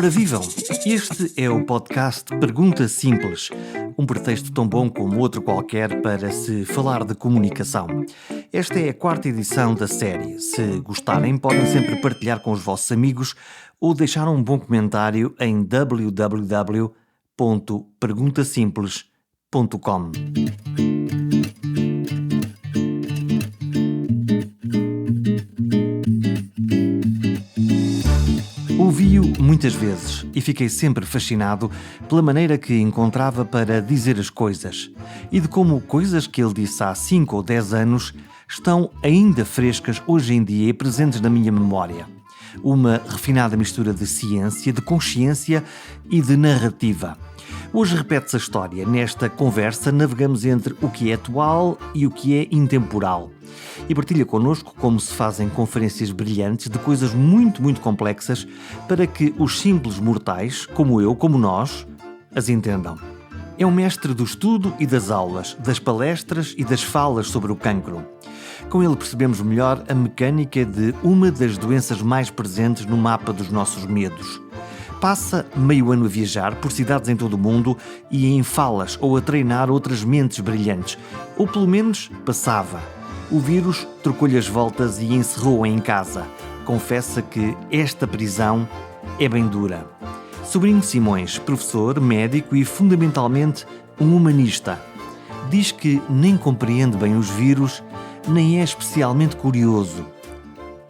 Ora vivam! Este é o podcast Pergunta Simples, um pretexto tão bom como outro qualquer para se falar de comunicação. Esta é a 4ª edição da série. Se gostarem, podem sempre partilhar com os vossos amigos ou deixar um bom comentário em www.perguntasimples.com. Ouvi-o muitas vezes e fiquei sempre fascinado pela maneira que encontrava para dizer as coisas e de como coisas que ele disse há 5 ou 10 anos estão ainda frescas hoje em dia e presentes na minha memória. Uma refinada mistura de ciência, de consciência e de narrativa. Hoje repete-se a história. Nesta conversa navegamos entre o que é atual e o que é intemporal. E partilha connosco como se fazem conferências brilhantes de coisas muito complexas para que os simples mortais, como eu, como nós, as entendam. É um mestre do estudo e das aulas, das palestras e das falas sobre o cancro. Com ele percebemos melhor a mecânica de uma das doenças mais presentes no mapa dos nossos medos. Passa meio ano a viajar por cidades em todo o mundo e em falas ou a treinar outras mentes brilhantes. Ou pelo menos passava. O vírus trocou-lhe as voltas e encerrou-a em casa. Confessa que esta prisão é bem dura. Sobrinho de Simões, professor, médico e fundamentalmente um humanista. Diz que nem compreende bem os vírus, nem é especialmente curioso.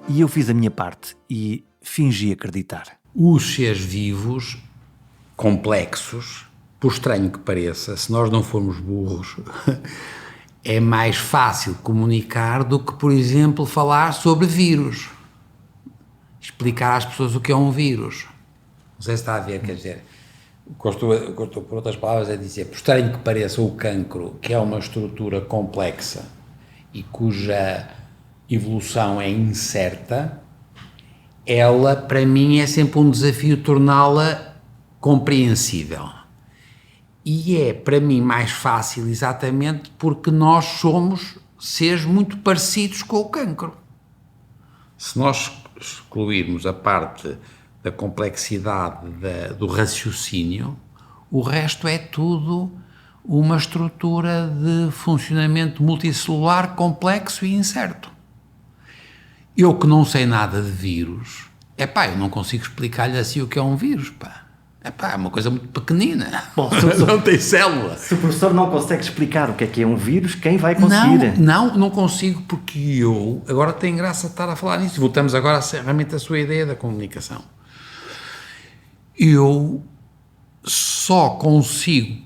E eu fiz a minha parte e fingi acreditar. Os seres vivos, complexos, por estranho que pareça, se nós não formos burros, é mais fácil comunicar do que, por exemplo, falar sobre vírus. Explicar às pessoas o que é um vírus. Não sei se está a ver, quer dizer, gosto por outras palavras é dizer, por estranho que pareça, o cancro, que é uma estrutura complexa e cuja evolução é incerta, ela, para mim, é sempre um desafio torná-la compreensível. E é, para mim, mais fácil exatamente porque nós somos seres muito parecidos com o cancro. Se nós excluirmos a parte da complexidade do raciocínio, o resto é tudo uma estrutura de funcionamento multicelular complexo e incerto. Eu que não sei nada de vírus, eu não consigo explicar-lhe assim o que é um vírus, é uma coisa muito pequenina. Bom, não tem célula. Se o professor não consegue explicar o que é um vírus, quem vai conseguir? Não consigo, porque eu... Agora tem graça estar a falar nisso. Voltamos agora realmente à sua ideia da comunicação. Eu só consigo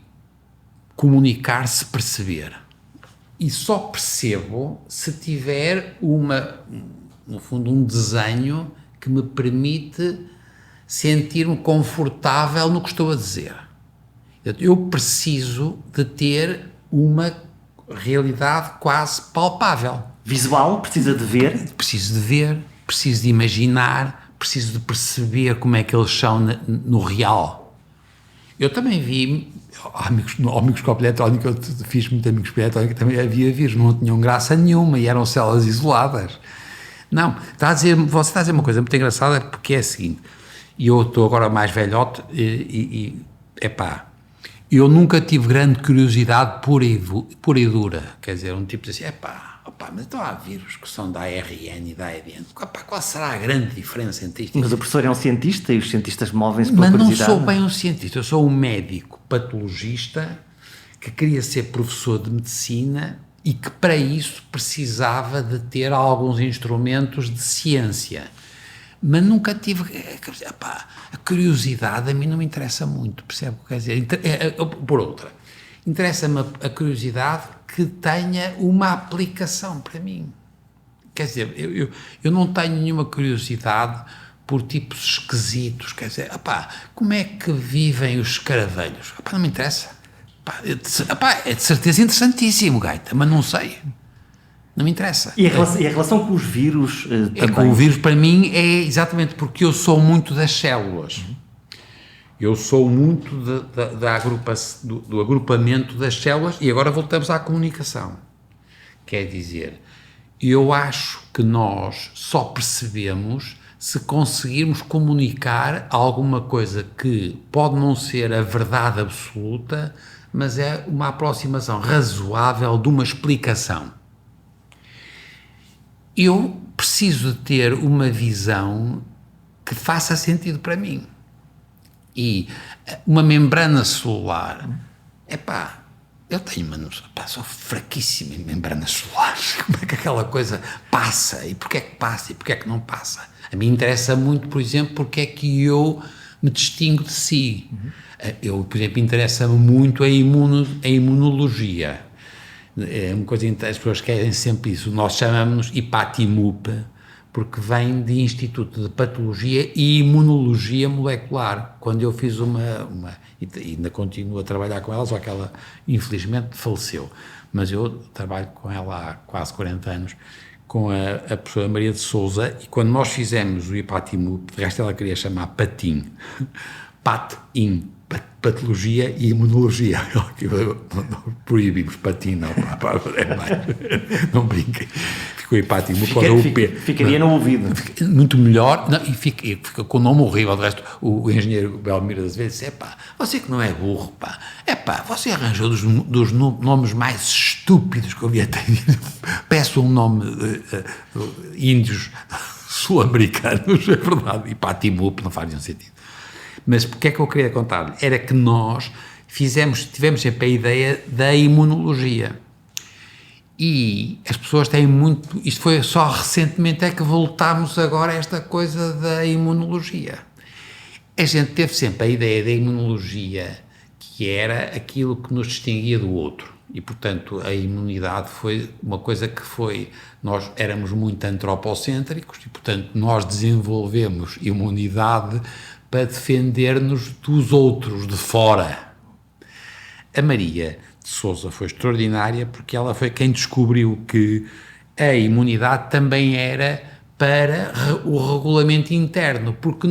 comunicar se perceber. E só percebo se tiver no fundo, um desenho que me permite sentir-me confortável no que estou a dizer. Eu preciso de ter uma realidade quase palpável. Visual? Precisa de ver? Preciso de ver, preciso de imaginar, preciso de perceber como é que eles são no real. Eu também vi ao microscópio eletrónico, eu fiz muito microscópio eletrónico, também havia vírus, não tinham graça nenhuma e eram células isoladas. Não, você está a dizer uma coisa muito engraçada, porque é a seguinte, e eu estou agora mais velhote eu nunca tive grande curiosidade pura e dura, quer dizer, um tipo de assim, mas então há vírus que são da ARN e da ADN, qual será a grande diferença entre isto? Mas o professor é um cientista e os cientistas movem-se pela curiosidade. Mas não sou bem um cientista, eu sou um médico patologista que queria ser professor de medicina e que para isso precisava de ter alguns instrumentos de ciência. Mas nunca tive... a curiosidade a mim não me interessa muito, percebe o que quer dizer? Por outra, interessa-me a curiosidade que tenha uma aplicação para mim. Quer dizer, eu não tenho nenhuma curiosidade por tipos esquisitos, quer dizer, como é que vivem os escaravelhos? Não me interessa. É de certeza interessantíssimo, gaita, mas não sei. Não me interessa. E a relação com os vírus também? Com o vírus, para mim, é exatamente porque eu sou muito das células. Eu sou muito do agrupamento das células, e agora voltamos à comunicação. Quer dizer, eu acho que nós só percebemos se conseguirmos comunicar alguma coisa que pode não ser a verdade absoluta, mas é uma aproximação razoável de uma explicação. Eu preciso de ter uma visão que faça sentido para mim. E uma membrana celular, eu tenho uma noção, sou fraquíssimo em membranas solares. Como é que aquela coisa passa? E porquê é que passa? E porquê é que não passa? A mim interessa muito, por exemplo, porque é que eu me distingo de si. Eu, por exemplo, interessa-me muito a imunologia. É uma coisa interessante, as pessoas querem sempre isso. Nós chamamos-nos IPATIMUP, porque vem de Instituto de Patologia e Imunologia Molecular. Quando eu fiz e ainda continuo a trabalhar com ela, só que ela infelizmente faleceu, mas eu trabalho com ela há quase 40 anos, com a professora Maria de Sousa, e quando nós fizemos o IPATIMUP, de resto ela queria chamar PATIM, Patologia e Imunologia. Proibimos PATIM, não brinquem. Ficou IPATIMUP. Ficaria no ouvido. Muito melhor, e fica com o nome horrível. De resto, o engenheiro Belmiro das vezes disse, você que não é burro, você arranjou dos nomes mais estúpidos que eu vi até. Peço um nome índios sul-americanos, é verdade, IPATIMUP não faz nenhum sentido. Mas porque é que eu queria contar-lhe? Era que nós tivemos sempre a ideia da imunologia. E as pessoas têm muito... Isto foi só recentemente é que voltámos agora a esta coisa da imunologia. A gente teve sempre a ideia da imunologia que era aquilo que nos distinguia do outro. E, portanto, a imunidade foi uma coisa que foi... Nós éramos muito antropocêntricos e, portanto, nós desenvolvemos imunidade para defender-nos dos outros, de fora. A Maria de Sousa foi extraordinária porque ela foi quem descobriu que a imunidade também era para o regulamento interno, porque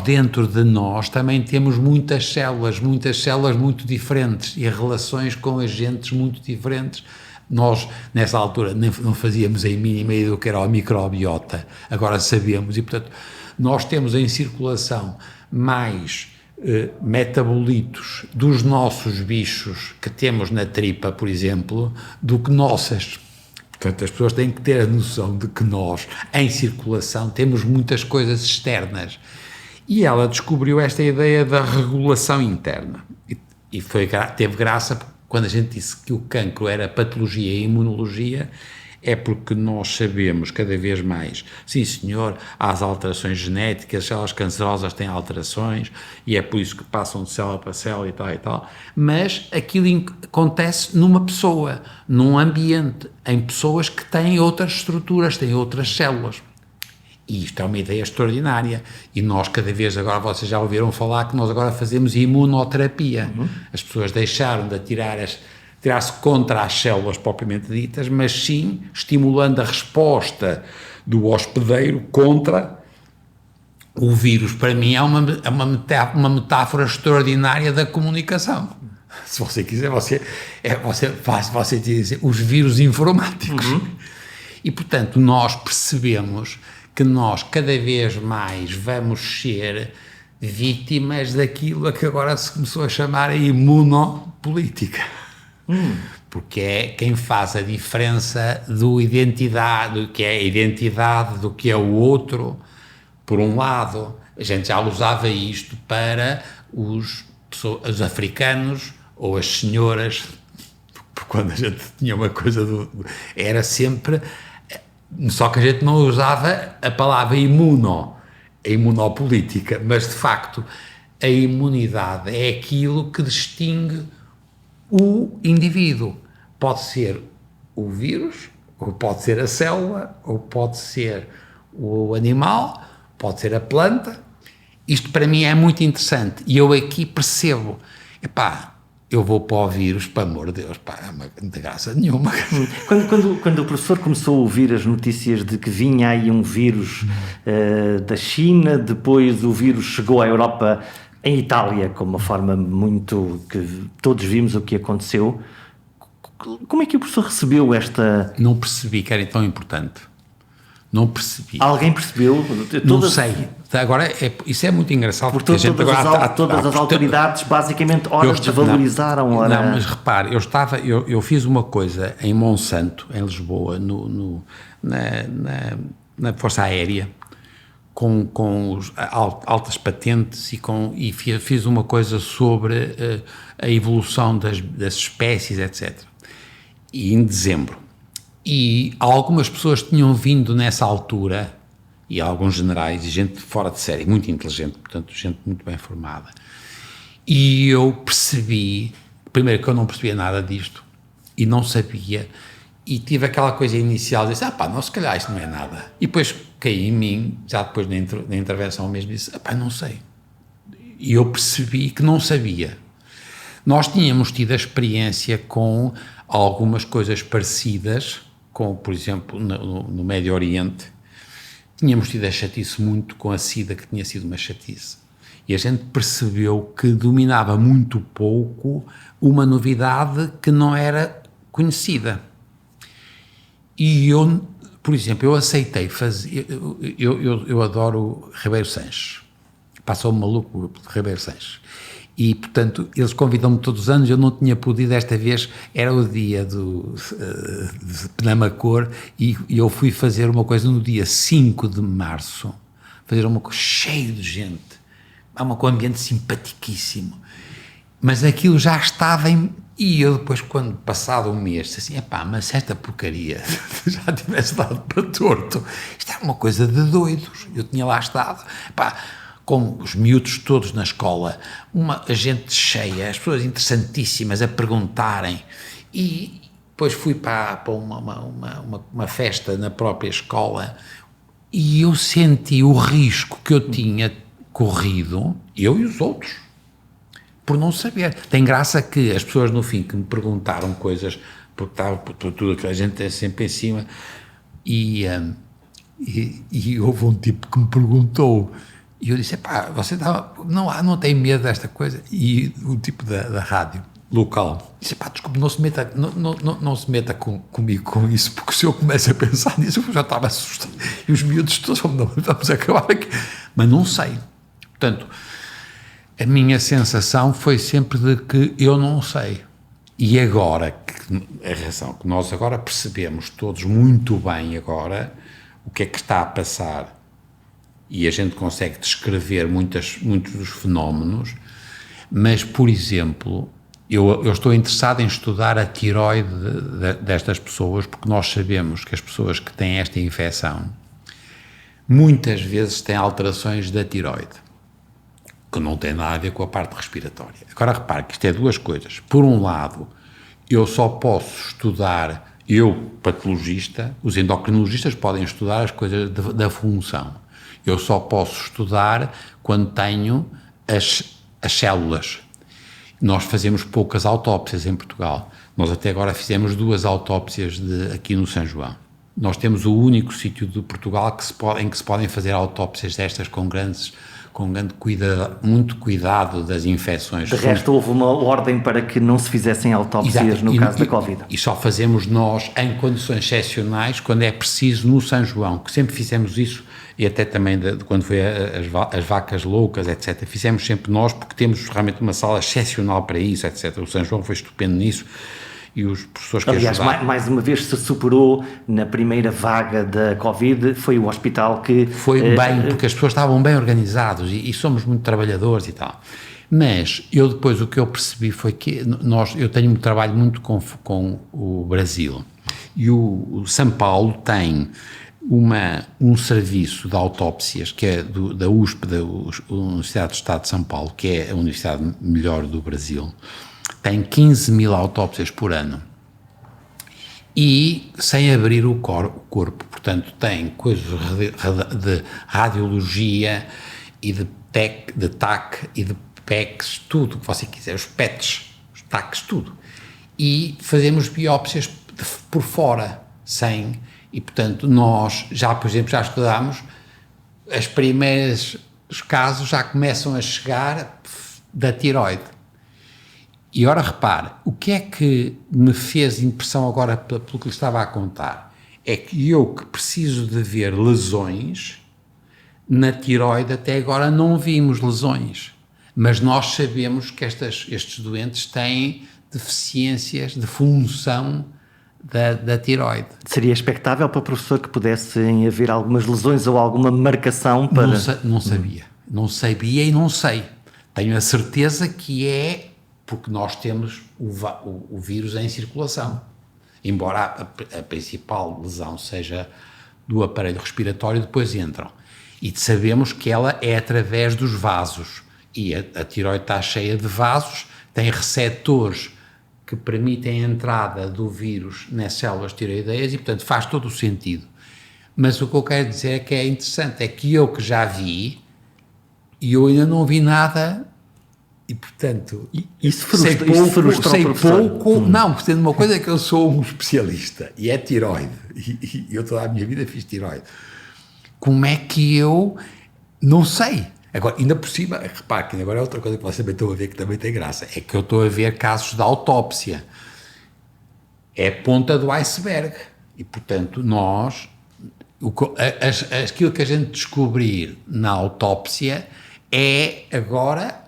dentro de nós também temos muitas células muito diferentes e relações com agentes muito diferentes. Nós, nessa altura, não fazíamos a mínima ideia do que era a microbiota, agora sabemos, e, portanto, nós temos em circulação mais metabolitos dos nossos bichos que temos na tripa, por exemplo, do que nossas. Portanto, as pessoas têm que ter a noção de que nós, em circulação, temos muitas coisas externas. E ela descobriu esta ideia da regulação interna. E teve graça, quando a gente disse que o cancro era patologia e imunologia, é porque nós sabemos cada vez mais, sim senhor, há as alterações genéticas, as células cancerosas têm alterações e é por isso que passam de célula para célula e tal, mas aquilo acontece numa pessoa, num ambiente, em pessoas que têm outras estruturas, têm outras células. E isto é uma ideia extraordinária. E nós cada vez, agora vocês já ouviram falar que nós agora fazemos imunoterapia. As pessoas deixaram de tirar-se contra as células propriamente ditas, mas sim estimulando a resposta do hospedeiro contra o vírus. Para mim é uma metáfora extraordinária da comunicação. Se você quiser, você diz os vírus informáticos. E, portanto, nós percebemos que nós cada vez mais vamos ser vítimas daquilo a que agora se começou a chamar a imunopolítica. Porque é quem faz a diferença do que é a identidade, do que é o outro. Por um lado, a gente já usava isto para os africanos ou as senhoras, quando a gente tinha uma coisa era sempre, só que a gente não usava a palavra a imunopolítica, mas de facto a imunidade é aquilo que distingue o indivíduo. Pode ser o vírus, ou pode ser a célula, ou pode ser o animal, pode ser a planta. Isto para mim é muito interessante e eu aqui percebo, eu vou para o vírus, para amor de Deus, não tem graça nenhuma. Quando o professor começou a ouvir as notícias de que vinha aí um vírus da China, depois o vírus chegou à Europa, em Itália, com uma forma muito... que todos vimos o que aconteceu. Como é que o professor recebeu esta... Não percebi que era tão importante. Não percebi. Alguém percebeu? Não sei. Agora, isso é muito engraçado. Porque todas as autoridades basicamente desvalorizaram. Não, mas repare, eu fiz uma coisa em Monsanto, em Lisboa, na Força Aérea, com altas patentes e fiz uma coisa sobre a evolução das espécies, etc. E em dezembro. E algumas pessoas tinham vindo nessa altura, e alguns generais, e gente fora de série, muito inteligente, portanto, gente muito bem formada. E eu percebi, primeiro que eu não percebia nada disto, e não sabia, e tive aquela coisa inicial de dizer, não, se calhar isto não é nada. E depois caí em mim, já depois da intervenção mesmo, disse, não sei. E eu percebi que não sabia. Nós tínhamos tido a experiência com algumas coisas parecidas, com, por exemplo, no Médio Oriente, tínhamos tido a chatice muito com a SIDA, que tinha sido uma chatice. E a gente percebeu que dominava muito pouco uma novidade que não era conhecida. E eu, por exemplo, eu aceitei fazer... Eu adoro Ribeiro Sanches. Passou-me maluco de Ribeiro Sanches. E, portanto, eles convidam-me todos os anos, eu não tinha podido, esta vez era o dia de Penamacor, e eu fui fazer uma coisa no dia 5 de março, fazer uma coisa cheio de gente, com um ambiente simpaticíssimo, mas aquilo já estava e eu depois, quando passado um mês, disse assim, mas esta porcaria já tivesse dado para torto, isto é uma coisa de doidos, eu tinha lá estado, com os miúdos todos na escola, a gente cheia, as pessoas interessantíssimas a perguntarem, e depois fui para uma festa na própria escola, e eu senti o risco que eu tinha corrido, eu e os outros, por não saber. Tem graça que as pessoas no fim que me perguntaram coisas, porque estava por tudo que a gente tem sempre em cima, e houve um tipo que me perguntou, e eu disse, você não tem medo desta coisa? E o tipo da rádio local disse, desculpe, não se meta comigo com isso, porque se eu começo a pensar nisso, eu já estava assustado. E os miúdos todos, vamos acabar aqui. Mas não sei. Portanto, a minha sensação foi sempre de que eu não sei. E agora, a razão que nós agora percebemos todos muito bem agora, o que é que está a passar, e a gente consegue descrever muitos dos fenómenos, mas, por exemplo, eu estou interessado em estudar a tiroide destas pessoas, porque nós sabemos que as pessoas que têm esta infecção muitas vezes têm alterações da tiroide, que não tem nada a ver com a parte respiratória. Agora repare que isto é duas coisas. Por um lado, eu só posso estudar, patologista, os endocrinologistas podem estudar as coisas da função. Eu só posso estudar quando tenho as células. Nós fazemos poucas autópsias em Portugal. Nós até agora fizemos 2 autópsias aqui no São João. Nós temos o único sítio de Portugal em que se podem fazer autópsias destas com grande cuidado, muito cuidado das infecções. De resto, houve uma ordem para que não se fizessem autópsias no caso da Covid. E só fazemos nós, em condições excepcionais, quando é preciso, no São João, que sempre fizemos isso, e até também quando foi as vacas loucas, etc. Fizemos sempre nós, porque temos realmente uma sala excepcional para isso, etc. O São João foi estupendo nisso, e os professores que ajudaram... Aliás, mais uma vez se superou na primeira vaga da Covid, foi o hospital que... Foi bem, porque as pessoas estavam bem organizados e somos muito trabalhadores e tal. Mas eu depois o que eu percebi foi que eu tenho um trabalho muito com o Brasil, e o São Paulo tem um serviço de autópsias que é da USP, da Universidade do Estado de São Paulo, que é a universidade melhor do Brasil, tem 15.000 autópsias por ano e sem abrir o corpo, portanto tem coisas de radiologia e de TAC e de PECs, tudo o que você quiser, os PETs, os TACs, tudo, e fazemos biópsias por fora, e portanto nós já, por exemplo, já estudámos, os primeiros casos já começam a chegar da tiroide. E ora repare, o que é que me fez impressão agora pelo que lhe estava a contar? é que eu que preciso de ver lesões, na tiroide até agora não vimos lesões, mas nós sabemos que estes doentes têm deficiências de função da tiroide. Seria expectável para o professor que pudessem haver algumas lesões ou alguma marcação para... Não sabia. Não sabia e não sei. Tenho a certeza que é porque nós temos o vírus em circulação. Embora a principal lesão seja do aparelho respiratório, depois entram. E sabemos que ela é através dos vasos. E a tiroide está cheia de vasos, tem receptores que permitem a entrada do vírus nas células tiroideias e, portanto, faz todo o sentido. Mas o que eu quero dizer é que é interessante, é que eu que já vi, e eu ainda não vi nada, e, portanto, sei pouco. Não, portanto, uma coisa é que eu sou um especialista, e é tiroide, e eu toda a minha vida fiz tiroide. Como é que eu não sei? Agora, ainda por cima, repare que agora é outra coisa que vocês também estão a ver que também tem graça, é que eu estou a ver casos de autópsia. É a ponta do iceberg. E, portanto, nós, aquilo que a gente descobrir na autópsia é agora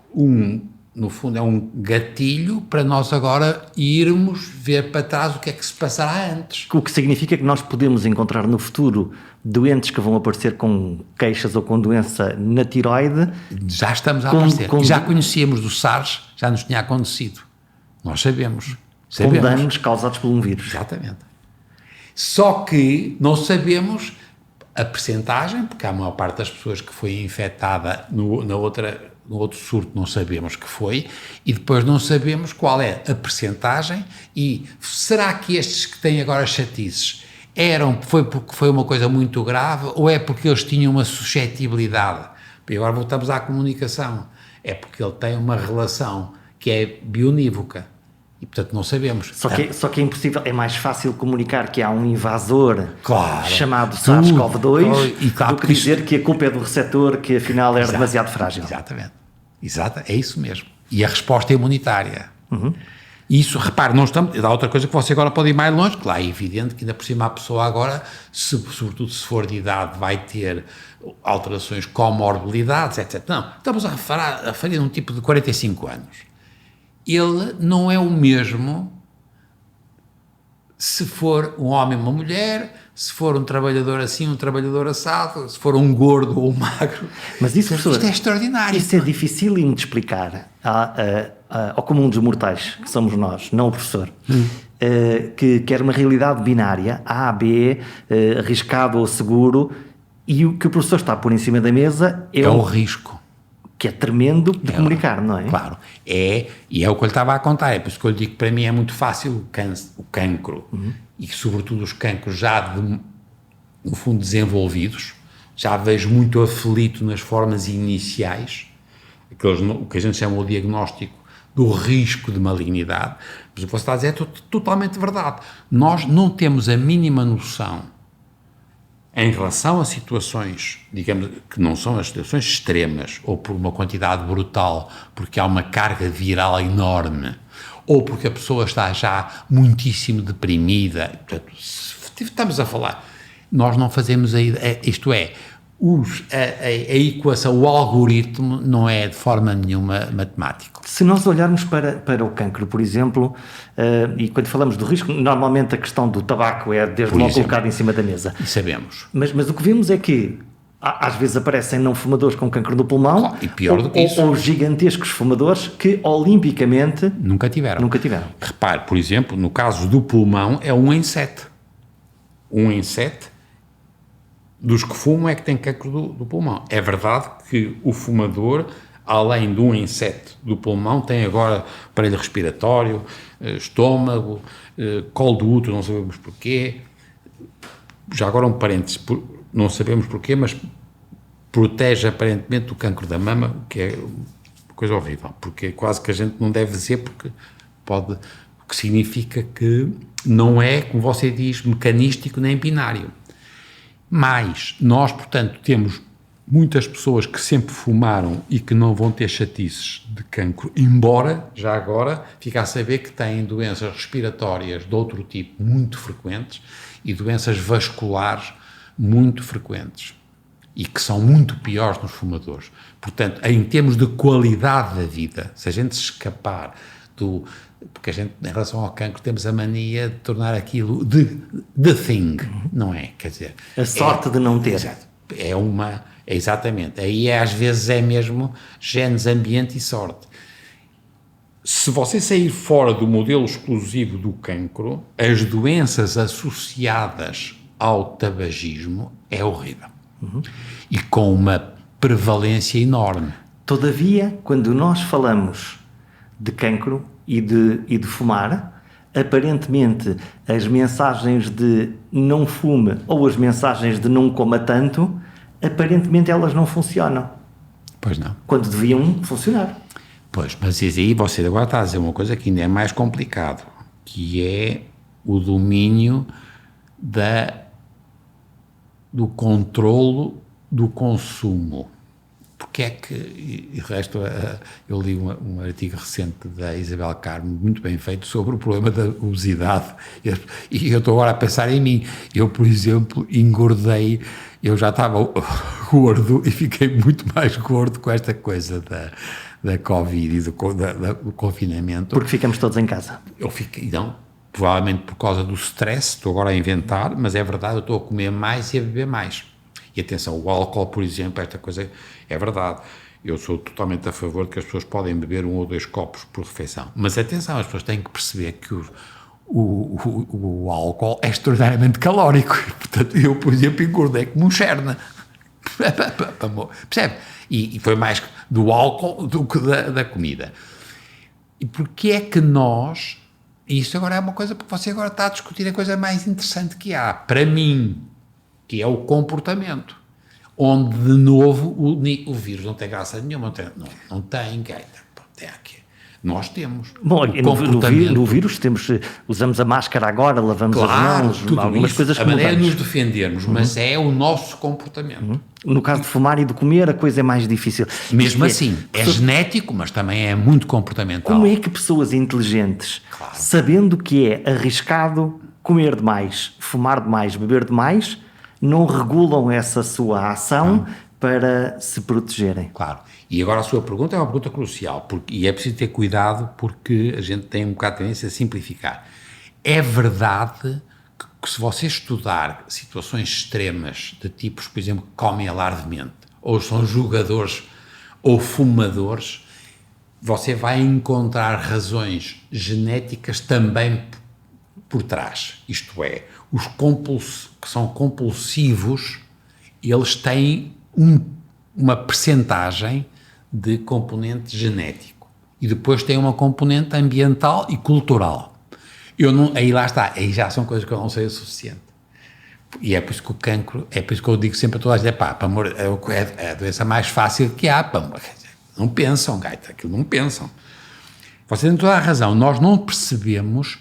no fundo, é um gatilho para nós agora irmos ver para trás o que é que se passará antes. O que significa que nós podemos encontrar no futuro doentes que vão aparecer com queixas ou com doença na tiroide. Já estamos a aparecer. Já conhecíamos do SARS, já nos tinha acontecido. Nós sabemos. Com danos causados por um vírus. Exatamente. Só que não sabemos a percentagem, porque há a maior parte das pessoas que foi infectada no outro surto não sabemos que foi, e depois não sabemos qual é a percentagem e será que estes que têm agora chatices foi porque foi uma coisa muito grave ou é porque eles tinham uma suscetibilidade? E agora voltamos à comunicação. É porque ele tem uma relação que é bionívoca. E, portanto, não sabemos. Só que é impossível, é mais fácil comunicar que há um invasor chamado SARS-CoV-2 do que dizer que a culpa é do receptor, que afinal era demasiado frágil. Exatamente. É isso mesmo. E a resposta é imunitária. Isso, repare, não estamos... Há outra coisa que você agora pode ir mais longe, claro, é evidente que ainda por cima a pessoa agora, sobretudo se for de idade, vai ter alterações, comorbilidades, etc. Não, estamos a falar de um tipo de 45 anos. Ele não é o mesmo se for um homem ou uma mulher, se for um trabalhador assim, um trabalhador assado, se for um gordo ou um magro. Mas isso, professor, isto é extraordinário. Isso é dificílimo de explicar ao comum dos mortais, que somos nós, não o professor, que quer uma realidade binária, A, B, arriscado ou seguro, e o que o professor está a pôr em cima da mesa é o risco. Que é tremendo de comunicar, não é? Claro, e é o que eu lhe estava a contar, é por isso que eu lhe digo que para mim é muito fácil o cancro, e que sobretudo os cancros já, no fundo, desenvolvidos, já vejo muito aflito nas formas iniciais, o que a gente chama o diagnóstico do risco de malignidade, mas o que você está a dizer é totalmente verdade. Nós não temos a mínima noção em relação a situações, digamos, que não são as situações extremas, ou por uma quantidade brutal, porque há uma carga viral enorme, ou porque a pessoa está já muitíssimo deprimida, portanto, estamos a falar, nós não fazemos isto é, a equação, o algoritmo não é de forma nenhuma matemático. Se nós olharmos para o cancro, por exemplo, e quando falamos do risco, normalmente a questão do tabaco é desde logo colocada em cima da mesa. E sabemos. Mas o que vemos é que às vezes aparecem não fumadores com cancro no pulmão, e pior do que isso, ou gigantescos fumadores que olimpicamente nunca tiveram. Repare, por exemplo, no caso do pulmão é 1 em 7. 1 em 7 dos que fumam é que tem cancro do pulmão. É verdade que o fumador, além do 1 em 7 do pulmão, tem agora aparelho respiratório, estômago, colo do útero, não sabemos porquê. Já agora um parênteses, não sabemos porquê, mas protege aparentemente do cancro da mama, o que é uma coisa horrível, porque quase que a gente não deve dizer, porque pode, o que significa que não é, como você diz, mecanístico nem binário. Mas nós, portanto, temos muitas pessoas que sempre fumaram e que não vão ter chatices de cancro, embora, já agora, fica a saber que têm doenças respiratórias de outro tipo muito frequentes e doenças vasculares muito frequentes e que são muito piores nos fumadores. Portanto, em termos de qualidade da vida, se a gente se escapar porque a gente, em relação ao cancro, temos a mania de tornar aquilo the thing, não é? Quer dizer... A sorte de não ter. Exato. Exatamente. Aí às vezes é mesmo genes, ambiente e sorte. Se você sair fora do modelo exclusivo do cancro, as doenças associadas ao tabagismo é horrível. E com uma prevalência enorme. Todavia, quando nós falamos de cancro e de fumar, aparentemente as mensagens de não fume ou as mensagens de não coma tanto, aparentemente elas não funcionam. Pois não. Quando deviam funcionar. Pois, mas aí você agora está a dizer uma coisa que ainda é mais complicado, que é o domínio do controlo do consumo. Porque é que, e o resto, eu li um artigo recente da Isabel Carmo, muito bem feito, sobre o problema da obesidade, e eu estou agora a pensar em mim. Eu, por exemplo, engordei, eu já estava gordo e fiquei muito mais gordo com esta coisa da Covid e do confinamento. Porque ficamos todos em casa. Eu fiquei, não, provavelmente por causa do stress, estou agora a inventar, mas é verdade, eu estou a comer mais e a beber mais. E atenção, o álcool, por exemplo, esta coisa é verdade. Eu sou totalmente a favor de que as pessoas podem beber 1 ou 2 copos por refeição. Mas atenção, as pessoas têm que perceber que o álcool é extraordinariamente calórico. Portanto, eu, por exemplo, engordei como um cherna. Percebe? E foi mais do álcool do que da comida. E porquê é que nós... E isto agora é uma coisa, porque você agora está a discutir a coisa mais interessante que há. Para mim, que é o comportamento, onde, de novo, o vírus não tem graça nenhuma, não tem gaita, tem aqui. Nós temos. Bom, no vírus usamos a máscara agora, lavamos as mãos, algumas coisas que a maneira de mudamos. nos defendermos, mas é o nosso comportamento. No caso de fumar e de comer, a coisa é mais difícil. Mesmo assim, é genético, mas também é muito comportamental. Como é que pessoas inteligentes, sabendo que é arriscado comer demais, fumar demais, beber demais, não regulam essa sua ação para se protegerem? Claro. E agora a sua pergunta é uma pergunta crucial, e é preciso ter cuidado porque a gente tem um bocado de tendência a simplificar. É verdade que se você estudar situações extremas de tipos, por exemplo, que comem alardemente, ou são jogadores ou fumadores, você vai encontrar razões genéticas também por trás. Isto é, os que são compulsivos, eles têm uma percentagem de componente genético e depois tem uma componente ambiental e cultural. Aí lá está, aí já são coisas que eu não sei o suficiente. E é por isso que o cancro, é por isso que eu digo sempre a toda a gente, amor, é a doença mais fácil que há, não pensam, gaita, aquilo não pensam. Você tem toda a razão, nós não percebemos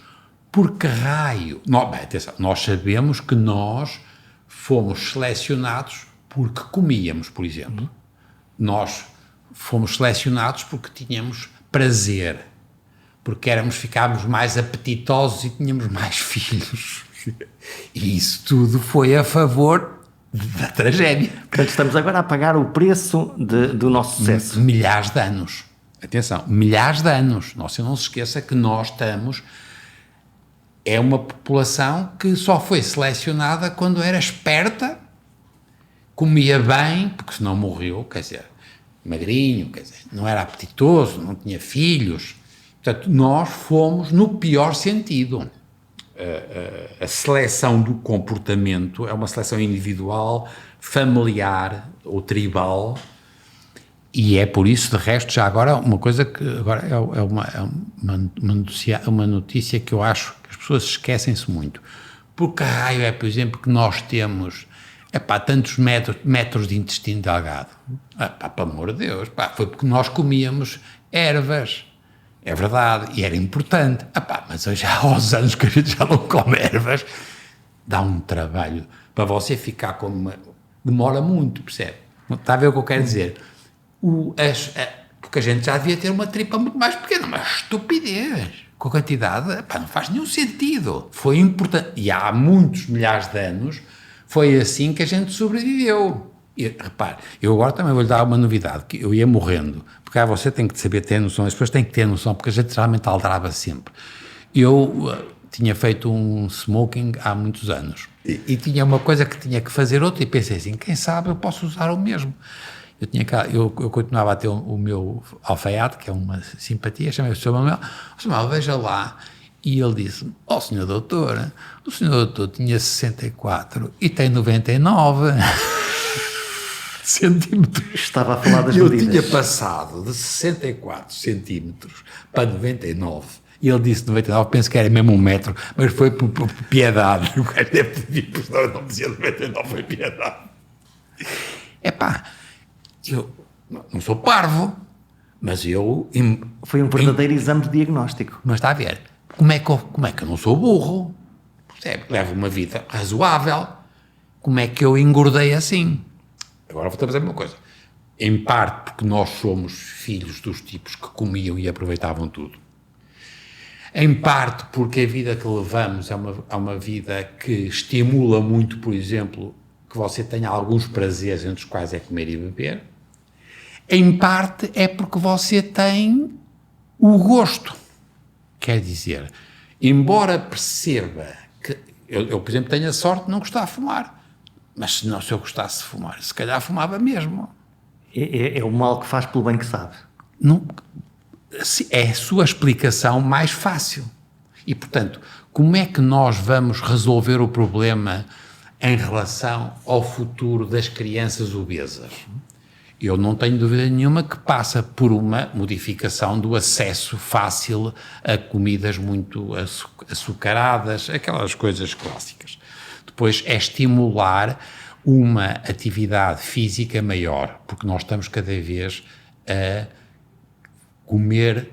por que raio. Atenção, nós sabemos que nós fomos selecionados porque comíamos, por exemplo. Nós fomos selecionados porque tínhamos prazer, porque ficávamos mais apetitosos e tínhamos mais filhos. E isso tudo foi a favor da tragédia. Portanto, estamos agora a pagar o preço do nosso sucesso. Milhares de anos. Atenção, milhares de anos. Você não se esqueça que nós estamos... É uma população que só foi selecionada quando era esperta, comia bem, porque senão morreu, quer dizer, magrinho, quer dizer, não era apetitoso, não tinha filhos. Portanto, nós fomos no pior sentido. A seleção do comportamento é uma seleção individual, familiar ou tribal, e é por isso, de resto, já agora, uma coisa que agora é uma notícia que eu acho que as pessoas esquecem-se muito. Por que raio é, por exemplo, que nós temos tantos metros de intestino delgado? Pelo amor de Deus, foi porque nós comíamos ervas. É verdade, e era importante. Mas hoje há uns anos que a gente já não come ervas. Dá um trabalho para você ficar com demora muito, percebe? Está a ver o que eu quero dizer? Porque a gente já devia ter uma tripa muito mais pequena, uma estupidez. Com a quantidade, pá, não faz nenhum sentido. Foi importante. E há muitos milhares de anos foi assim que a gente sobreviveu. E, repare, eu agora também vou-lhe dar uma novidade, que eu ia morrendo, porque você tem que saber ter noção, as pessoas têm que ter noção, porque a gente realmente aldrava sempre. Eu tinha feito um smoking há muitos anos, e tinha uma coisa que tinha que fazer outra, e pensei assim, quem sabe eu posso usar o mesmo. Eu continuava a ter o meu alfaiate, que é uma simpatia, chamei-o Sr. Manuel, veja lá, e ele disse-me, Sr. Doutor, o Sr. Doutor tinha 64 e tem 99 centímetros. Estava a falar das eu medidas. Tinha passado de 64 centímetros para 99. E ele disse 99, penso que era mesmo 1 metro, mas foi por piedade. O gajo deve ter dito, porque não dizia 99, foi piedade. Eu não sou parvo, mas eu... Foi um verdadeiro exame de diagnóstico. Mas está a ver, como é que eu não sou burro? Levo uma vida razoável. Como é que eu engordei assim? Agora vou-te dizer uma coisa. Em parte porque nós somos filhos dos tipos que comiam e aproveitavam tudo. Em parte porque a vida que levamos é uma vida que estimula muito, por exemplo, que você tenha alguns prazeres, entre os quais é comer e beber. Em parte é porque você tem o gosto. Quer dizer, embora perceba que eu, por exemplo, tenho a sorte de não gostar de fumar. Mas se eu gostasse de fumar, se calhar fumava mesmo. É o mal que faz pelo bem que sabe. Não, é a sua explicação mais fácil. E, portanto, como é que nós vamos resolver o problema em relação ao futuro das crianças obesas? Eu não tenho dúvida nenhuma que passa por uma modificação do acesso fácil a comidas muito açucaradas, aquelas coisas clássicas. Depois é estimular uma atividade física maior, porque nós estamos cada vez a comer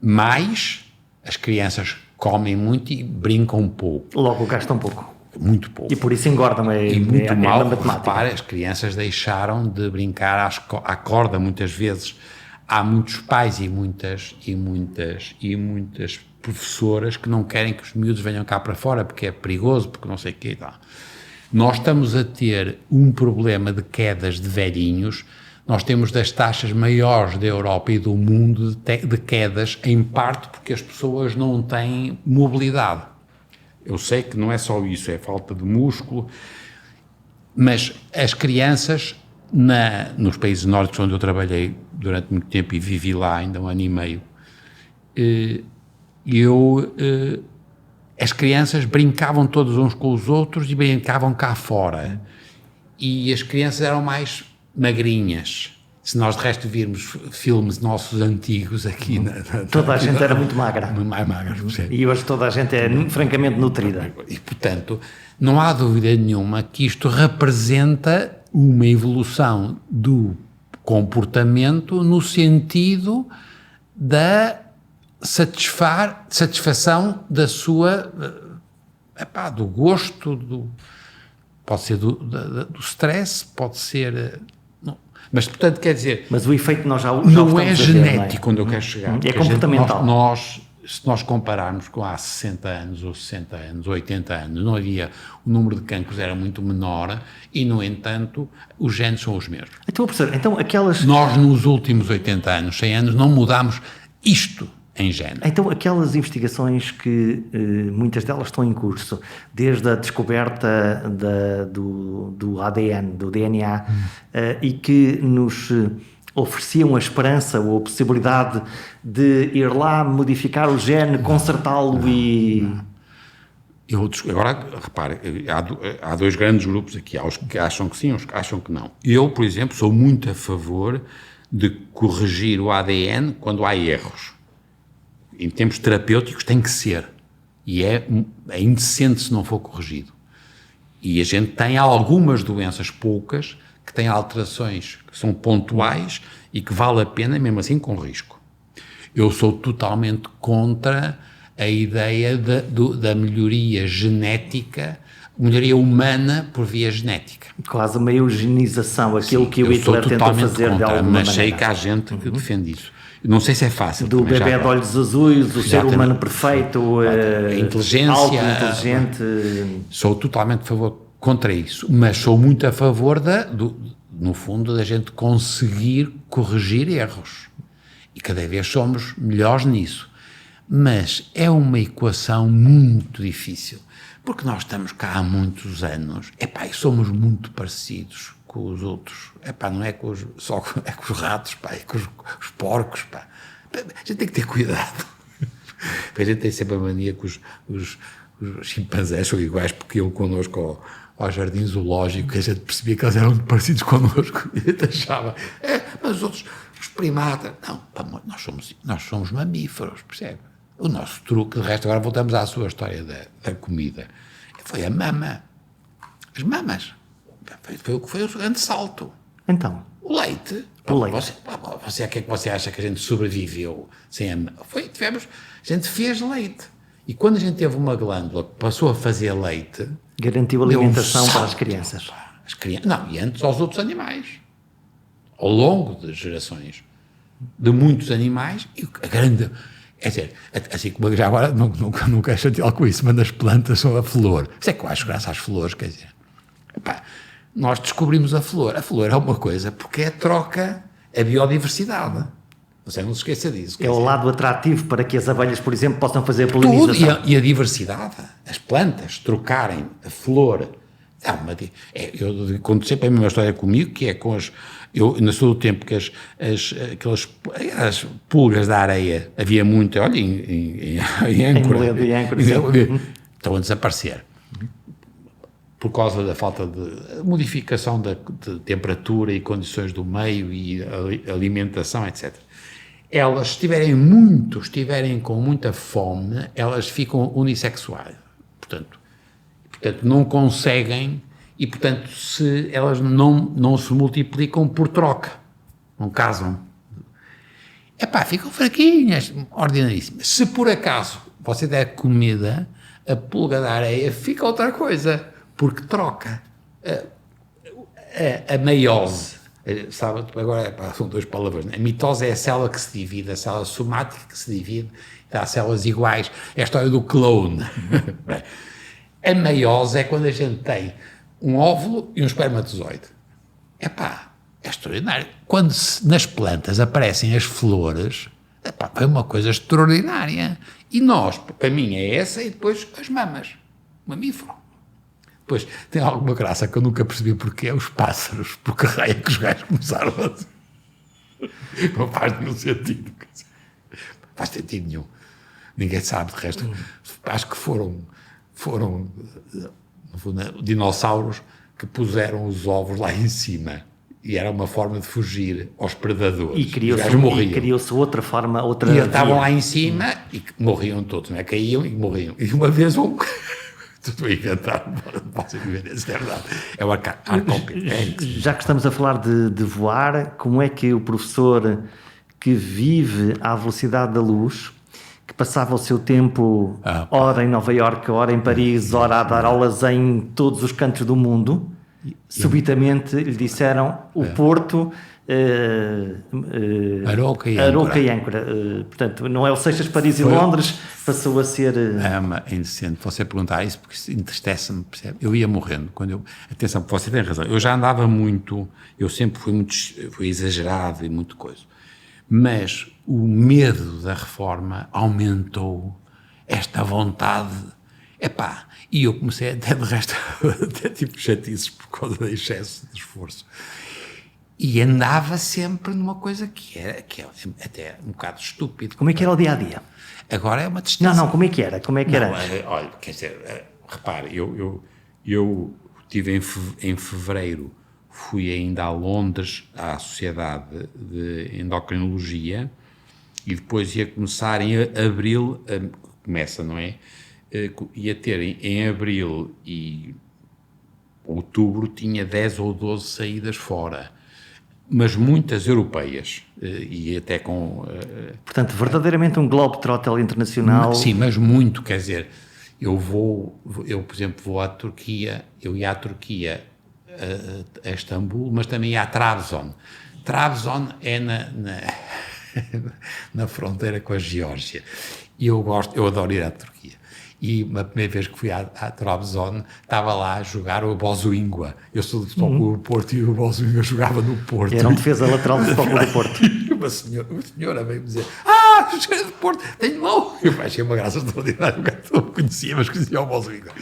mais, as crianças comem muito e brincam pouco. Logo gastam pouco. Muito pouco. E por isso engordam, muito mal, matemática. repare, as crianças deixaram de brincar à corda muitas vezes. Há muitos pais e muitas professoras que não querem que os miúdos venham cá para fora porque é perigoso, porque não sei o quê e tal. Nós estamos a ter um problema de quedas de velhinhos. Nós temos das taxas maiores da Europa e do mundo de quedas, em parte porque as pessoas não têm mobilidade. Eu sei que não é só isso, é falta de músculo, mas as crianças, nos países nórdicos onde eu trabalhei durante muito tempo e vivi lá ainda 1 ano e meio, as crianças brincavam todos uns com os outros e brincavam cá fora. E as crianças eram mais magrinhas. Se nós de resto virmos filmes nossos antigos aqui... Toda a gente era muito magra. Mais magras, por exemplo. E hoje toda a gente é francamente nutrida. E, portanto, não há dúvida nenhuma que isto representa uma evolução do comportamento no sentido da satisfação da sua... do gosto, pode ser do stress, pode ser... Mas, portanto, quer dizer... Mas o efeito nós já não é genético, onde eu quero chegar. É comportamental. Se nós compararmos com há 60 anos, ou 60 anos, ou 80 anos, não havia... O número de cancros era muito menor e, no entanto, os genes são os mesmos. Então, professor, aquelas... Nós, nos últimos 80 anos, 100 anos, não mudámos isto em genes. Então, aquelas investigações que muitas delas estão em curso, desde a descoberta do ADN, do DNA, e que nos ofereciam a esperança ou a possibilidade de ir lá, modificar o gene, consertá-lo e... Agora, repare, há 2 grandes grupos aqui. Há os que acham que sim, os que acham que não. Eu, por exemplo, sou muito a favor de corrigir o ADN quando há erros. Em termos terapêuticos tem que ser, e é indecente se não for corrigido. E a gente tem algumas doenças, poucas, que têm alterações que são pontuais e que vale a pena, mesmo assim, com risco. Eu sou totalmente contra a ideia da melhoria genética melhoria humana por via genética. Quase uma eugenização, aquilo que o Hitler tentou fazer de alguma maneira. Mas sei que há gente que defende isso. Não sei se é fácil. Do bebê de olhos azuis, o ser humano perfeito, a inteligência, auto-inteligente. Sou totalmente a favor contra isso, mas sou muito a favor no fundo, da gente conseguir corrigir erros. E cada vez somos melhores nisso. Mas é uma equação muito difícil, porque nós estamos cá há muitos anos, e somos muito parecidos com os outros, não é só com os ratos, é com os porcos, A gente tem que ter cuidado. A gente tem sempre a mania que os chimpanzés são iguais, porque iam connosco ao jardim zoológico, que a gente percebia que eles eram muito parecidos connosco, e a gente achava, mas os outros, os primatas, não, nós somos mamíferos, percebe? O nosso truque, de resto, agora voltamos à sua história da comida, foi a mama, as mamas, foi o grande salto. Então? O leite. Você, que é que você acha que a gente sobreviveu sem a mama? A gente fez leite. E quando a gente teve uma glândula que passou a fazer leite... Garantiu alimentação para as crianças. Não, e antes aos outros animais. Ao longo das gerações. De muitos animais. E a grande... É dizer, assim como já agora, não quero chatear com isso, mas as plantas são a flor. Isso é que eu acho graças às flores, quer dizer... Nós descobrimos a flor. A flor é uma coisa porque troca a biodiversidade. Você não se esqueça disso. É o lado atrativo para que as abelhas, por exemplo, possam fazer a polinização. E a diversidade. As plantas trocarem a flor. Eu conto sempre a mesma história comigo, que é com eu sou do tempo que aquelas pulgas da areia, havia muito, olha, em Âncora. Estão a desaparecer. Por causa da falta de modificação de temperatura e condições do meio e alimentação, etc. Elas, se estiverem com muita fome, elas ficam unissexuais. Portanto, não conseguem, e, portanto, elas não se multiplicam por troca, não casam. Ficam fraquinhas, ordinaríssimas. Se por acaso você der comida, a pulga da areia fica outra coisa. Porque troca a meiose, sabe, agora são duas palavras, né? A mitose é a célula que se divide, a célula somática que se divide, há células iguais, é a história do clone. A meiose é quando a gente tem um óvulo e um espermatozoide. É extraordinário. Quando nas plantas aparecem as flores, é uma coisa extraordinária. E nós, para mim é essa, e depois as mamas, mamífero. Pois, tem alguma graça que eu nunca percebi porque é os pássaros, porque raio é que os gajos começaram a... Não faz nenhum sentido. Faz sentido nenhum. Ninguém sabe, de resto. Acho que foram dinossauros que puseram os ovos lá em cima. E era uma forma de fugir aos predadores. E criou-se outra forma, outra... E estavam lá em cima e morriam todos, não é? Caíam e morriam. E uma vez Estou a inventar, não posso viver isso, é verdade. É uma Já que estamos a falar de voar, como é que o professor que vive à velocidade da luz, que passava o seu tempo, ora em Nova Iorque, ora em Paris, ora a dar aulas em todos os cantos do mundo, subitamente lhe disseram o Porto... Aroca e Âncora. Portanto, não é o Seixas, Paris e Londres, passou a ser... É indecente você perguntar isso, porque isso entristece-me, percebe? Eu ia morrendo. Atenção, você tem razão. Eu já andava muito, eu sempre fui exagerado e muito coisa. Mas o medo da reforma aumentou esta vontade. E eu comecei até de resto, até tipo chatices por causa do excesso de esforço. E andava sempre numa coisa que é até um bocado estúpido. Como é que era o dia-a-dia? Agora é uma distância. Não, como é que era? Olha, quer dizer, repare, eu estive em fevereiro, fui ainda a Londres, à Sociedade de Endocrinologia, e depois ia começar em abril, começa, não é? Ia ter em abril e outubro, tinha 10 ou 12 saídas fora. Mas muitas europeias, e até com... Portanto, verdadeiramente um globetrotter internacional. Sim, mas muito, quer dizer, Eu, por exemplo, vou à Turquia, eu ia à Turquia, a Istambul, mas também ia a Trabzon. Trabzon é na fronteira com a Geórgia. E eu adoro ir à Turquia. E a primeira vez que fui à Trabzon, estava lá a jogar o Bozingua. Eu sou do Futebol do Porto e o Bozingua jogava no Porto. Era um defesa lateral do Futebol do Porto. E uma senhora veio-me dizer, joguei do Porto, tenho mão. Eu achei uma graça extraordinária, o gajo não conhecia, mas conhecia o Bozingua.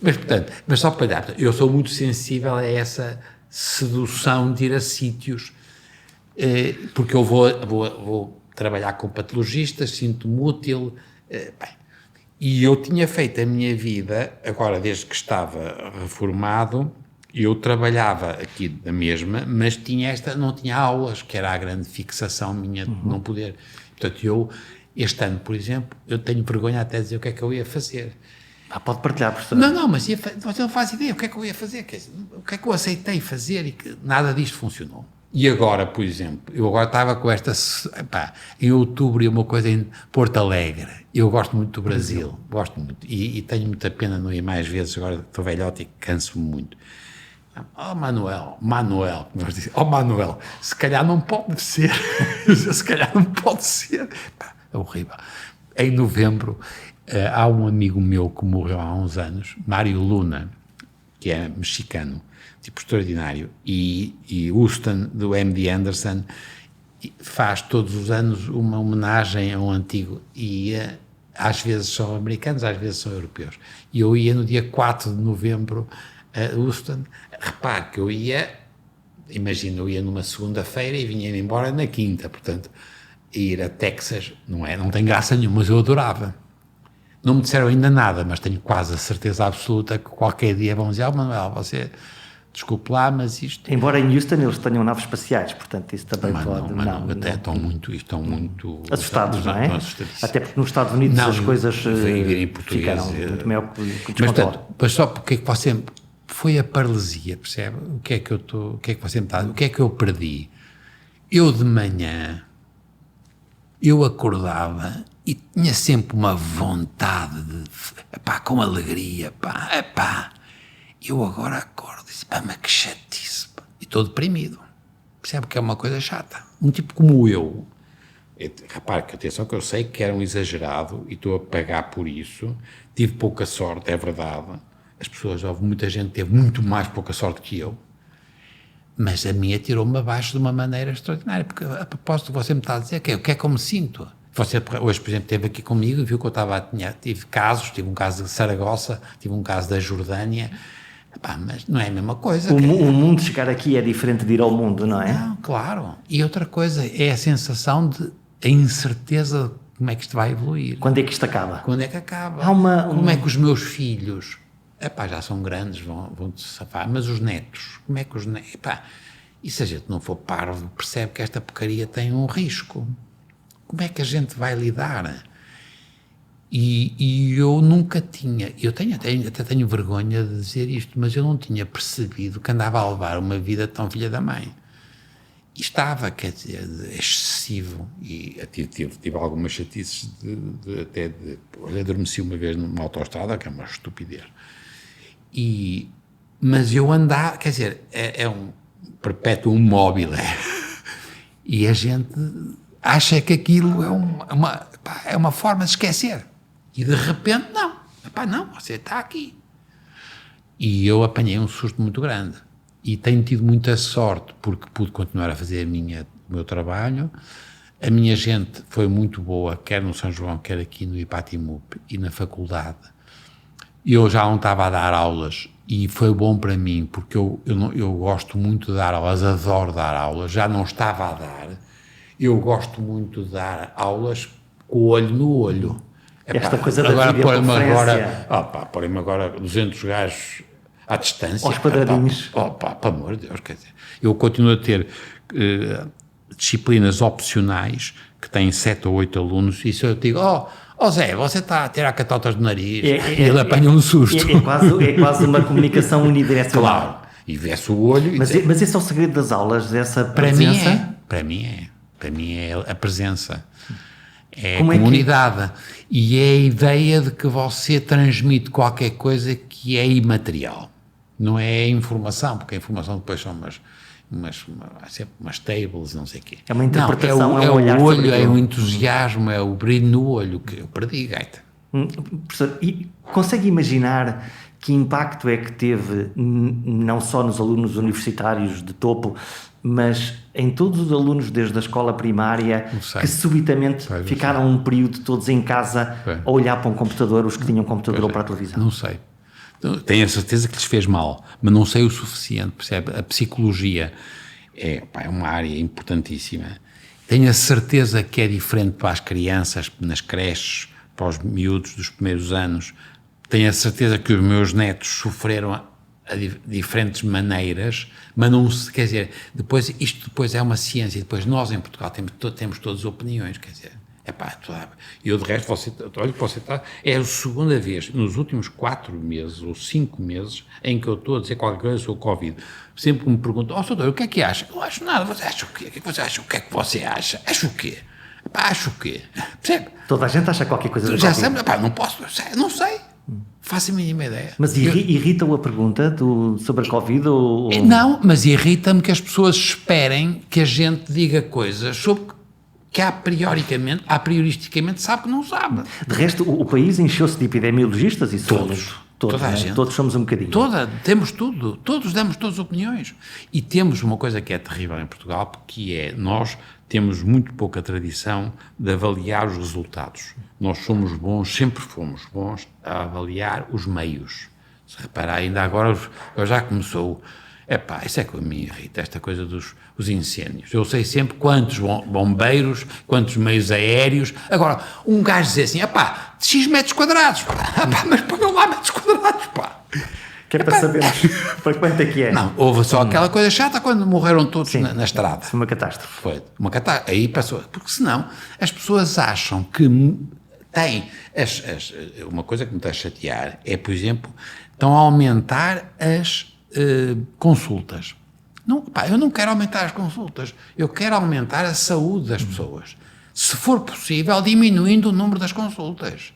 Mas, portanto, só para dar, eu sou muito sensível a essa sedução de ir a sítios, porque eu vou trabalhar com patologistas, sinto-me útil, e eu tinha feito a minha vida, agora desde que estava reformado, eu trabalhava aqui na mesma, mas não tinha aulas, que era a grande fixação minha de não poder. Portanto, este ano, por exemplo, eu tenho vergonha até de dizer o que é que eu ia fazer. Pode partilhar, professor. Não, mas você não faz ideia o que é que eu ia fazer, o que é que eu aceitei fazer e que nada disto funcionou. E agora, por exemplo, eu agora estava com em outubro, uma coisa em Porto Alegre. Eu gosto muito do Brasil, gosto muito, e tenho muita pena não ir mais vezes, agora estou velhote e canso-me muito. Manuel, se calhar não pode ser, é horrível. Em novembro, há um amigo meu que morreu há uns anos, Mário Luna, que é mexicano, tipo extraordinário, e Houston, do M.D. Anderson, faz todos os anos uma homenagem a um antigo, e às vezes são americanos, às vezes são europeus. E eu ia no dia 4 de novembro a Houston. Repare que eu ia numa segunda-feira e vinha embora na quinta, portanto, ir a Texas não tem graça nenhuma, mas eu adorava. Não me disseram ainda nada, mas tenho quase a certeza absoluta que qualquer dia vão dizer, Manuel, você, desculpe lá, mas isto... Embora em Houston eles tenham naves espaciais, portanto isso também pode... Estão muito assustados, não é? Estão assustadíssimos. Até porque nos Estados Unidos as coisas ficaram muito maior que o descontrole. Mas só porque você... Foi a paralisia, percebe? O que é que você me está... O que é que eu perdi? Eu de manhã, eu acordava e tinha sempre uma vontade com alegria, eu agora acordo e disse, mas que chatice, e estou deprimido, percebe que é uma coisa chata, um tipo como eu, repare que atenção que eu sei que era um exagerado e estou a pagar por isso, tive pouca sorte, é verdade, muita gente teve muito mais pouca sorte que eu, mas a minha tirou-me abaixo de uma maneira extraordinária, porque a propósito você me está a dizer o que é que eu me sinto. Você hoje, por exemplo, esteve aqui comigo e viu que eu tive um caso de Saragossa, tive um caso da Jordânia, mas não é a mesma coisa. O mundo chegar aqui é diferente de ir ao mundo, não é? Não, claro. E outra coisa é a sensação a incerteza de como é que isto vai evoluir. Quando é que isto acaba? Quando é que acaba? Como é que os meus filhos... já são grandes, vão se safar, mas os netos, como é que os netos... E se a gente não for parvo, percebe que esta porcaria tem um risco. Como é que a gente vai lidar? E eu nunca tinha... até tenho vergonha de dizer isto, mas eu não tinha percebido que andava a levar uma vida tão filha da mãe. E estava, quer dizer, excessivo. E tive algumas chatices Olha, adormeci uma vez numa autoestrada, que é uma estupidez. Mas eu andava, quer dizer, é um perpétuo móvel, e a gente acha que aquilo é uma forma de esquecer, e de repente não, você está aqui. E eu apanhei um susto muito grande, e tenho tido muita sorte, porque pude continuar a fazer o meu trabalho. A minha gente foi muito boa, quer no São João, quer aqui no IPATIMUP e na faculdade. Eu já não estava a dar aulas, e foi bom para mim, porque eu gosto muito de dar aulas, adoro dar aulas, já não estava a dar. Eu gosto muito de dar aulas com o olho no olho. Esta coisa da videoconferência. Põe-me agora 200 gajos à distância. Aos quadradinhos. Pelo amor de Deus, quer dizer, eu continuo a ter disciplinas opcionais que têm 7 ou 8 alunos, e se eu digo, Zé, você está a tirar catotas do nariz, e ele apanha um susto. É quase uma comunicação unidirecional. Claro, e vê-se o olho. Mas esse é o segredo das aulas, dessa presença? Para mim é a presença. É a comunidade. E é a ideia de que você transmite qualquer coisa que é imaterial. Não é a informação, porque a informação depois são sempre umas tables, não sei o quê. É uma interpretação, é um olhar o olho, sobre é aquilo. o entusiasmo, é o brilho no olho que eu perdi, Gaeta. Professor, e consegue imaginar que impacto é que teve não só nos alunos universitários de topo, mas em todos os alunos desde a escola primária que subitamente ficaram um período todos em casa a olhar para um computador, os que tinham computador ou para a televisão? Não sei. Tenho a certeza que lhes fez mal, mas não sei o suficiente, percebe? A psicologia é uma área importantíssima. Tenho a certeza que é diferente para as crianças, nas creches, para os miúdos dos primeiros anos. Tenho a certeza que os meus netos sofreram a diferentes maneiras, mas não se, quer dizer, isto depois é uma ciência, e depois nós em Portugal temos todas opiniões, quer dizer, eu de resto, olha que você está, é a segunda vez, nos últimos 4 meses ou 5 meses, em que eu estou a dizer qualquer coisa sobre o Covid. Sempre que me perguntam, doutor, o que é que acha? Eu não acho nada, você acha o quê? O que é que você acha? O que é que você acha? Acha o quê? Acho o quê? Percebe? Toda a gente acha qualquer coisa do Já Covid. sabe, não posso, não sei. Faço a mínima ideia. Mas irrita-o a pergunta sobre a Covid? Não, mas irrita-me que as pessoas esperem que a gente diga coisas sobre que a prioristicamente sabe que não sabe. De resto, o país encheu-se de epidemiologistas e toda a gente. Todos somos um bocadinho. Temos tudo, damos todas as opiniões. E temos uma coisa que é terrível em Portugal, que é nós temos muito pouca tradição de avaliar os resultados. Nós somos bons, sempre fomos bons a avaliar os meios. Se reparar, ainda agora já começou. Isso é que me irrita, esta coisa dos incêndios. Eu sei sempre quantos bombeiros, quantos meios aéreos. Agora, um gajo dizer assim, X metros quadrados, mas põe lá metros quadrados, Que é para sabermos para quanto é que é. Não, houve só aquela coisa chata quando morreram todos na estrada. Foi uma catástrofe. Foi uma catástrofe. Aí passou. Porque senão as pessoas acham que têm. Uma coisa que me está a chatear é, por exemplo, estão a aumentar as consultas. Não, eu não quero aumentar as consultas. Eu quero aumentar a saúde das pessoas. Se for possível, diminuindo o número das consultas.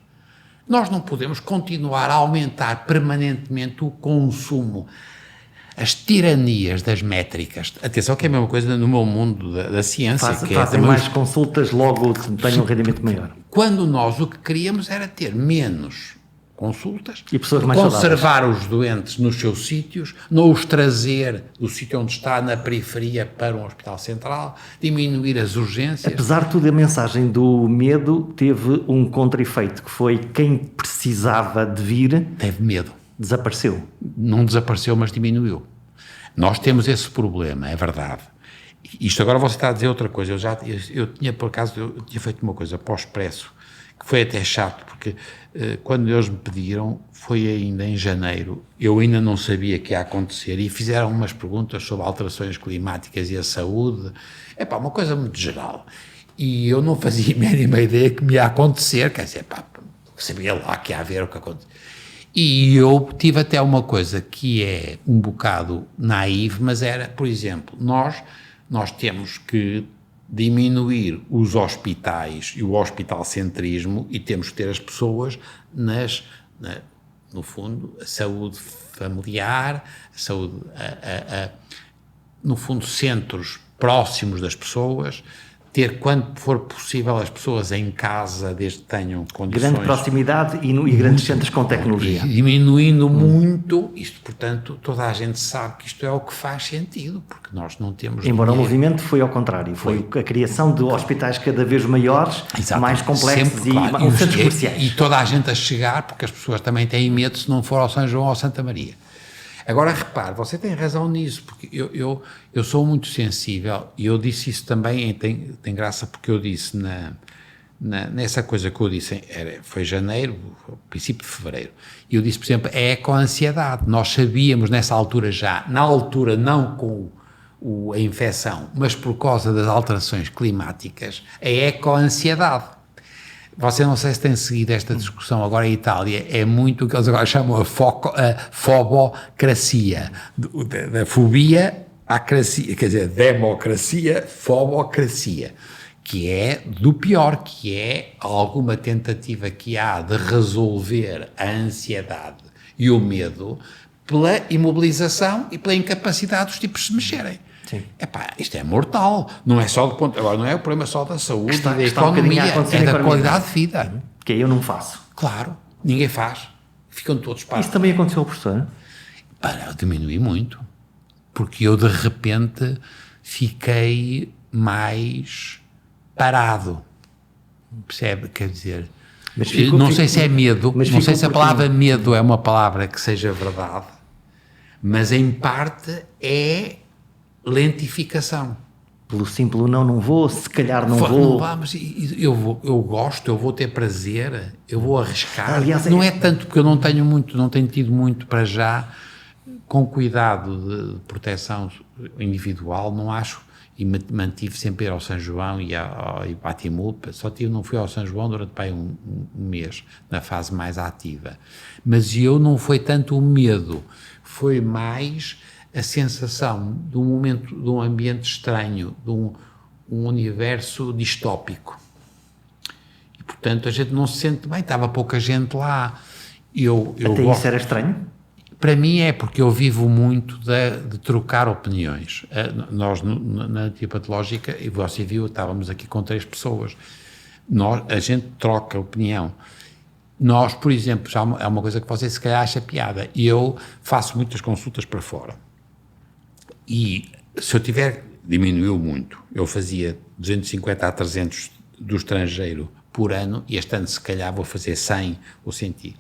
Nós não podemos continuar a aumentar permanentemente o consumo. As tiranias das métricas. Atenção que é a mesma coisa no meu mundo da ciência. Fazem mais consultas, logo tenham um rendimento maior. Quando nós o que queríamos era ter menos consultas, e pessoas mais conservar saudáveis. Os doentes nos seus sítios, não os trazer do sítio onde está, na periferia, para um hospital central, diminuir as urgências. Apesar de tudo, a mensagem do medo teve um contra-efeito, que foi quem precisava de vir... Teve medo. Desapareceu. Não desapareceu, mas diminuiu. Nós temos esse problema, é verdade. Isto agora você está a dizer outra coisa. Eu tinha, por acaso, eu tinha feito uma coisa para o Expresso, que foi até chato, porque quando eles me pediram, foi ainda em janeiro, eu ainda não sabia que ia acontecer, e fizeram umas perguntas sobre alterações climáticas e a saúde, uma coisa muito geral, e eu não fazia a mínima ideia que me ia acontecer, quer dizer, sabia lá que ia haver o que aconteceu. E eu tive até uma coisa que é um bocado naive, mas era, por exemplo, nós temos que diminuir os hospitais e o hospitalcentrismo, e temos que ter as pessoas no fundo, a saúde familiar, a saúde, no fundo, centros próximos das pessoas, ter, quando for possível, as pessoas em casa, desde que tenham condições... Grande proximidade e grandes centros com tecnologia. E diminuindo muito, isto, portanto, toda a gente sabe que isto é o que faz sentido, porque nós não temos... Embora o movimento foi ao contrário, foi a criação de hospitais cada vez maiores, mais complexos sempre, claro, e centros comerciais. E toda a gente a chegar, porque as pessoas também têm medo se não for ao São João ou ao Santa Maria. Agora, repare, você tem razão nisso, porque eu sou muito sensível, e eu disse isso também, tem graça, porque eu disse nessa coisa que eu disse, foi janeiro, princípio de fevereiro, e eu disse, por exemplo, a ecoansiedade. Nós sabíamos nessa altura já, na altura não com a infecção, mas por causa das alterações climáticas, a ecoansiedade. Você não sei se tem seguido esta discussão agora em Itália, é muito o que eles agora chamam a fobocracia, da fobia à cracia, quer dizer, democracia, fobocracia, que é do pior, que é alguma tentativa que há de resolver a ansiedade e o medo pela imobilização e pela incapacidade dos tipos de se mexerem. Sim. Epá, isto é mortal, não é só do ponto, agora não é o problema só da saúde, Está da um bocadinho economia, a acontecer é na da economia. qualidade de vida. Que eu não faço. Claro, ninguém faz, ficam todos Isso parados. também aconteceu ao professor? Eu diminui muito, porque eu de repente fiquei mais parado, percebe? Quer dizer, Mas ficou- não ficou- sei se é medo, mas não sei ficou se a por palavra medo é uma palavra que seja verdade, mas em parte é lentificação. Pelo simples não vou, se calhar não Não vou. vamos, eu gosto, eu vou ter prazer, eu vou arriscar. Aliás, não é tanto porque eu não tenho tido muito para já, com cuidado de proteção individual, não acho, e mantive sempre ir ao São João e à Timulpa, não fui ao São João durante bem um mês, na fase mais ativa. Mas eu não foi tanto o medo, foi mais a sensação de um momento, de um ambiente estranho, de um universo distópico. E, portanto, a gente não se sente bem, estava pouca gente lá. Até isso era estranho? Para mim é porque eu vivo muito de trocar opiniões. Nós, na antipatológica, e você viu, estávamos aqui com 3 pessoas, a gente troca opinião. Nós, por exemplo, já é uma coisa que você se calhar acha piada, e eu faço muitas consultas para fora. E se eu diminuiu muito, eu fazia 250 a 300 do estrangeiro por ano, e este ano se calhar vou fazer 100 ou 100.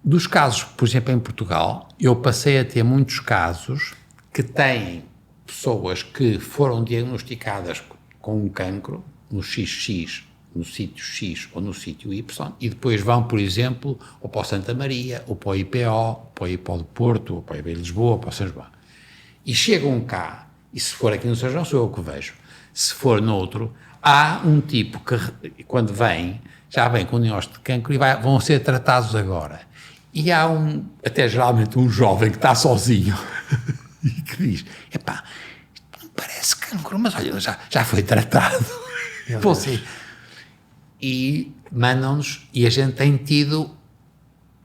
Dos casos, por exemplo, em Portugal, eu passei a ter muitos casos que têm pessoas que foram diagnosticadas com um cancro no XX, no sítio X ou no sítio Y, e depois vão, por exemplo, ou para o Santa Maria, ou para o IPO, ou para o IPO do Porto, ou para o IPO de Lisboa, ou para o São João. E chegam cá, e se for aqui no São João, sou eu que vejo. Se for noutro, há um tipo que, quando vem, já vem com diagnóstico de cancro e vão ser tratados agora. E há até geralmente um jovem que está sozinho e que diz, epá, isto não parece cancro, mas olha, já foi tratado. E mandam-nos, e a gente tem tido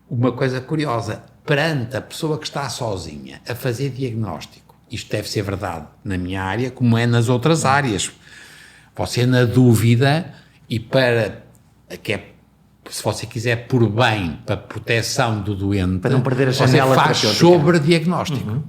uma coisa curiosa, perante a pessoa que está sozinha a fazer diagnóstico, isto deve ser verdade na minha área, como é nas outras áreas. Você, na dúvida, e se você quiser por bem, para proteção do doente, para não perder a você janela faz terapêutica. sobre diagnóstico.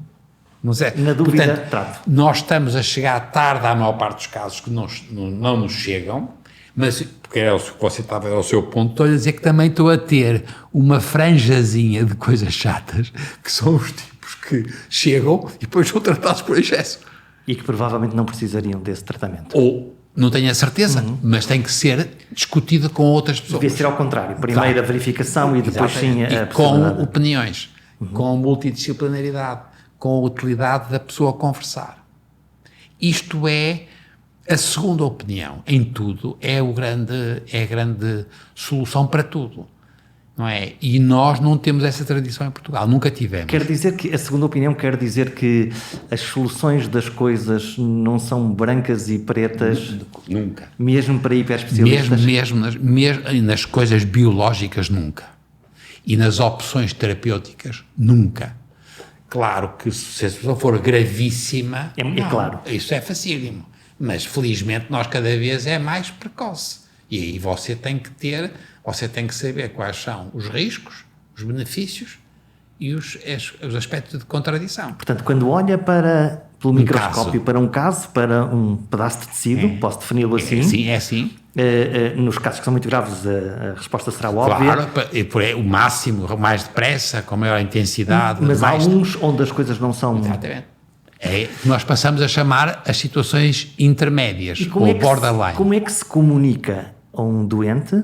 Não sei. Na dúvida, portanto, trato. nós estamos a chegar tarde à maior parte dos casos que não nos chegam, mas, porque era o que você estava ao seu ponto, estou a dizer que também estou a ter uma franjazinha de coisas chatas, que são os tipos que chegam e depois são tratados por excesso. E que provavelmente não precisariam desse tratamento. Ou, não tenho a certeza, mas tem que ser discutido com outras pessoas. Devia ser ao contrário. Primeiro a verificação e depois sim a e com possibilidade. opiniões, com multidisciplinaridade, com a utilidade da pessoa conversar. Isto é a segunda opinião em tudo, é a grande solução para tudo, não é? E nós não temos essa tradição em Portugal, nunca tivemos. Quer dizer que, a segunda opinião quer dizer que as soluções das coisas não são brancas e pretas, Nunca. mesmo para hiperespecialistas? Mesmo nas coisas biológicas, nunca. E nas opções terapêuticas, nunca. Claro que se a pessoa for gravíssima, É claro. Isso é facílimo. Mas, felizmente, nós cada vez é mais precoce. E aí você tem que saber quais são os riscos, os benefícios e os aspectos de contradição. Portanto, quando olha pelo microscópio caso. para um caso, para um pedaço de tecido, posso defini-lo assim, Sim, é assim. nos casos que são muito graves a resposta será óbvia, Claro, o máximo, mais depressa, com maior intensidade. mas há mais... uns onde as coisas não são... Exatamente. Nós passamos a chamar as situações intermédias, E como ou é que borderline. como é que se comunica a um doente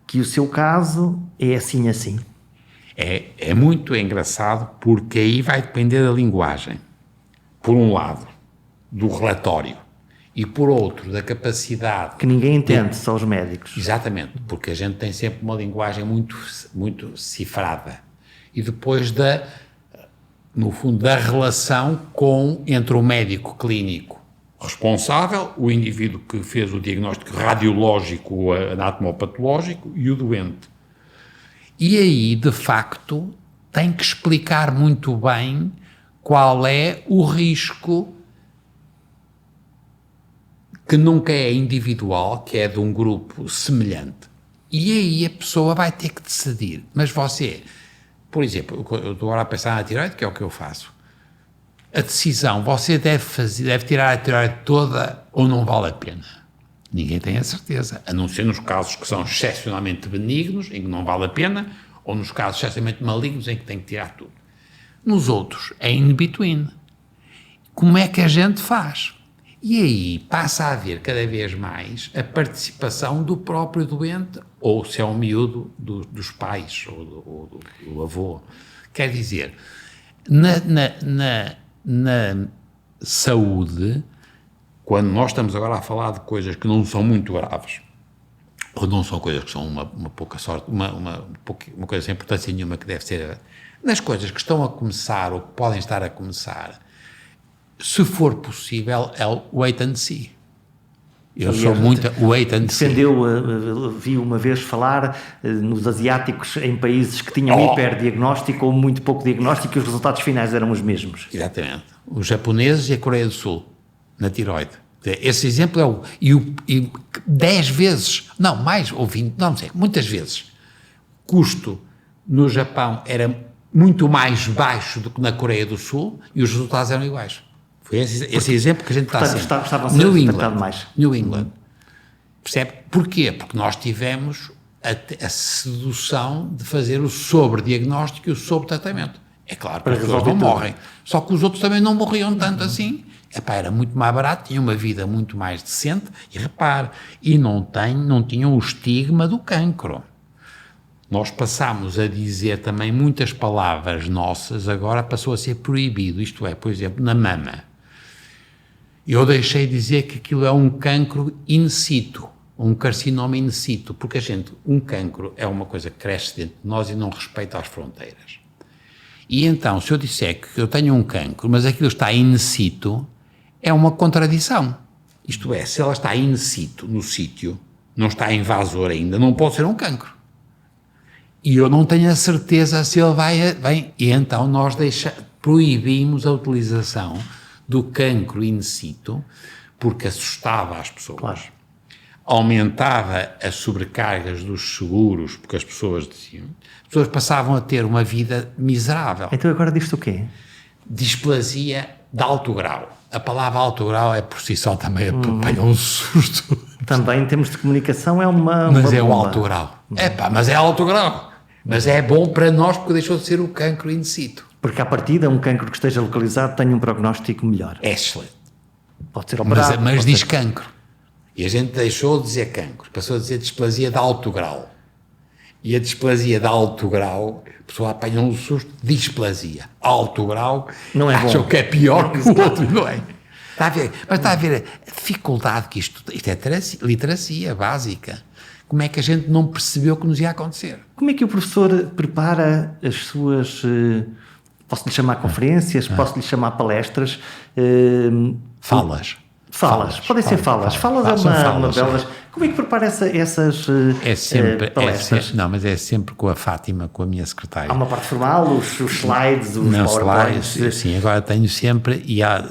que o seu caso é assim, assim? É muito engraçado, porque aí vai depender da linguagem. Por um lado, do relatório, e por outro, da capacidade... Que ninguém entende, só os médicos. Exatamente, porque a gente tem sempre uma linguagem muito, muito cifrada. E depois no fundo, da relação entre o médico clínico responsável, o indivíduo que fez o diagnóstico radiológico ou anatomopatológico e o doente. E aí, de facto, tem que explicar muito bem qual é o risco que nunca é individual, que é de um grupo semelhante. E aí a pessoa vai ter que decidir. Mas você, por exemplo, eu estou agora a pensar na tireoide, que é o que eu faço. A decisão, você deve tirar a tireoide toda ou não vale a pena? Ninguém tem a certeza, a não ser nos casos que são excepcionalmente benignos, em que não vale a pena, ou nos casos excepcionalmente malignos, em que tem que tirar tudo. Nos outros, é in between. Como é que a gente faz? E aí passa a haver cada vez mais a participação do próprio doente, ou se é um miúdo, dos pais, ou do avô. Quer dizer, na saúde, quando nós estamos agora a falar de coisas que não são muito graves, ou não são coisas que são uma pouca sorte, uma coisa sem importância nenhuma que deve ser, nas coisas que estão a começar ou que podem estar a começar, se for possível, é o wait and see. Eu sou muito wait and see. Vi uma vez falar nos asiáticos em países que tinham hiperdiagnóstico ou muito pouco diagnóstico e os resultados finais eram os mesmos. Exatamente. Os japoneses e a Coreia do Sul, na tireoide. Esse exemplo é e 10 vezes, não, mais, ou 20, não sei, muitas vezes. Custo no Japão era muito mais baixo do que na Coreia do Sul e os resultados eram iguais. Foi esse exemplo que a gente está a ser. New England. Percebe? Porquê? Porque nós tivemos a sedução de fazer o sobrediagnóstico e o sobretratamento. É claro que as pessoas não morrem. Só que os outros também não morriam tanto assim. Era muito mais barato, tinham uma vida muito mais decente. E repare, não tinham o estigma do cancro. Nós passámos a dizer também muitas palavras nossas, agora passou a ser proibido. Isto é, por exemplo, na mama. Eu deixei de dizer que aquilo é um cancro in situ, um carcinoma in situ, porque um cancro é uma coisa que cresce dentro de nós e não respeita as fronteiras. E então, se eu disser que eu tenho um cancro, mas aquilo está in situ, é uma contradição. Isto é, se ela está in situ, no sítio, não está invasor ainda, não pode ser um cancro. E eu não tenho a certeza se ele vai. E então nós proibimos a utilização do cancro in situ, porque assustava as pessoas. Claro. Aumentava as sobrecargas dos seguros, porque as pessoas diziam. As pessoas passavam a ter uma vida miserável. Então agora diz-te o quê? Displasia de alto grau. A palavra alto grau é por si só também apanha um susto. Também em termos de comunicação é uma Mas uma é bomba. o alto grau. Mas é alto grau. Mas é bom para nós porque deixou de ser o cancro in situ. Porque à partida um cancro que esteja localizado tem um prognóstico melhor. É excelente. Pode ser operado. Mas diz cancro. E a gente deixou de dizer cancro, passou a dizer displasia de alto grau. E a displasia de alto grau, a pessoa apanha um susto, displasia. Alto grau, não é acham bom. que é pior que o outro, não é? Está a ver? Mas está a ver a dificuldade que isto é literacia básica. Como é que a gente não percebeu que nos ia acontecer? Como é que o professor prepara as suas, posso-lhe chamar conferências, posso-lhe chamar palestras? Falas. Podem ser falas. Falas é uma delas. Como é que prepara essas palestras? Mas é sempre com a Fátima, com a minha secretária. Há uma parte formal, os slides, os PowerPoints? Sim, agora tenho sempre,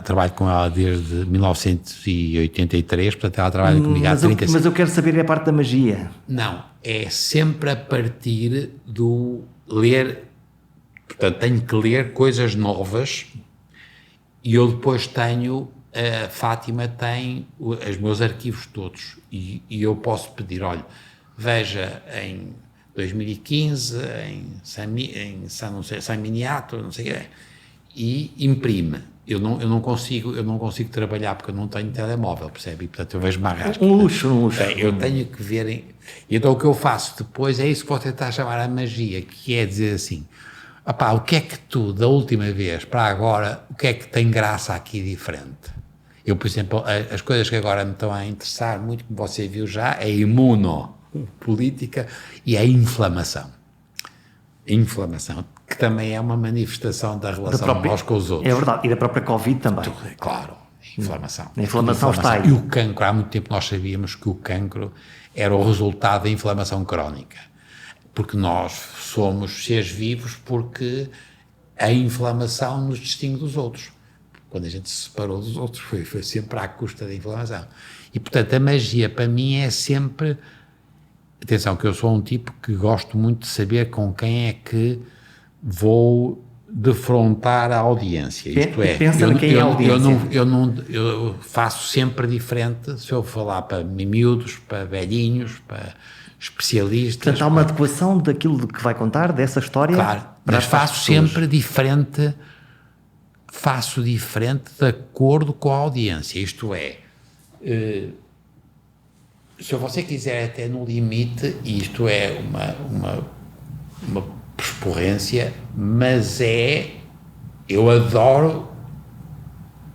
trabalho com ela desde 1983, portanto ela trabalha comigo há 35 Mas eu quero saber a parte da magia. Não, é sempre a partir do ler, portanto tenho que ler coisas novas e eu depois tenho... A Fátima tem os meus arquivos todos e eu posso pedir, olha, veja em 2015 em San Miniato, não sei o quê, e imprime. Eu não consigo trabalhar porque eu não tenho telemóvel, percebe? E, portanto, eu vejo mais um luxo. Eu tenho que ver... E então o que eu faço depois é isso que vou tentar chamar a magia, que é dizer assim, o que é que tu, da última vez para agora, o que é que tem graça aqui diferente? Eu, por exemplo, as coisas que agora me estão a interessar muito, como você viu já, é a imunopolítica e a inflamação. Inflamação, que também é uma manifestação da relação nós com os outros. É verdade, e da própria Covid também. Claro, Inflamação. A inflamação está aí. E o cancro, há muito tempo nós sabíamos que o cancro era o resultado da inflamação crónica. Porque nós somos seres vivos porque a inflamação nos distingue dos outros. Quando a gente se separou dos outros foi sempre à custa da inflamação. E, portanto, a magia para mim é sempre... Atenção, que eu sou um tipo que gosto muito de saber com quem é que vou defrontar a audiência. Isto é, pensa em quem é a audiência. Eu faço sempre diferente se eu falar para miúdos, para velhinhos, para especialistas. Portanto, há uma adequação daquilo que vai contar, dessa história. Claro, mas faço sempre diferente, de acordo com a audiência. Isto é, se você quiser até no limite, isto é uma persporrência, mas eu adoro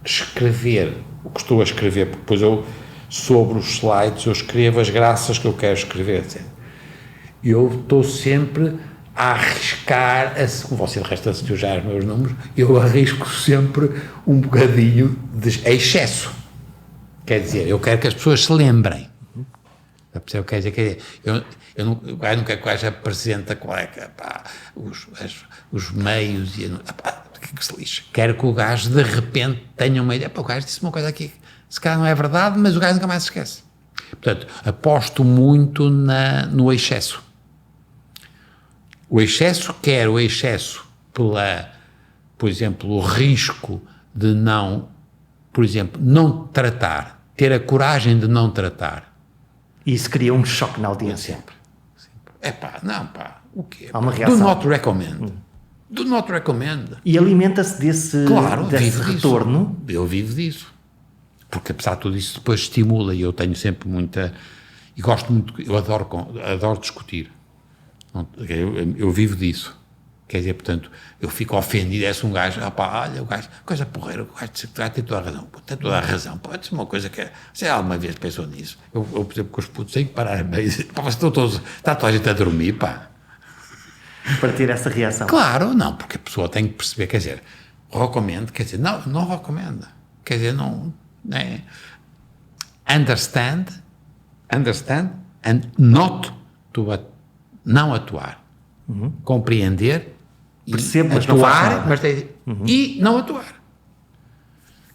escrever o que estou a escrever, porque depois eu, sobre os slides, eu escrevo as graças que eu quero escrever, etc. Eu estou sempre a arriscar, como você de resto assistiu já os meus números, eu arrisco sempre um bocadinho de excesso. Quer dizer, eu quero que as pessoas se lembrem. Quer dizer, eu não quero que o gajo apresente os meios e que se lixa. Quero que o gajo de repente tenha uma ideia. O gajo disse uma coisa aqui, se calhar não é verdade, mas o gajo nunca mais se esquece. Portanto, aposto muito no excesso. O excesso, quer o excesso por exemplo, o risco de não, por exemplo, não tratar, ter a coragem de não tratar. E isso cria um choque na audiência. Sempre. O quê? Há uma reação. Do not recommend. Do not recommend. E alimenta-se desse retorno? Eu vivo disso. Porque, apesar de tudo isso, depois estimula, e eu tenho sempre muita... E gosto muito, eu adoro discutir. Eu vivo disso. Quer dizer, portanto, eu fico ofendido, é-se um gajo, olha, o gajo, coisa porreira, o gajo tem toda a razão, tem toda a razão, pode ser uma coisa que, se alguma vez pensou nisso, eu por exemplo, com os putos, tenho que parar meio, está toda a gente a dormir, Para ter essa reação. Claro, não, porque a pessoa tem que perceber, quer dizer, recomendo, quer dizer, não recomenda, quer dizer, não é, understand and not to, não atuar, compreender, percebo, mas atuar, e não atuar.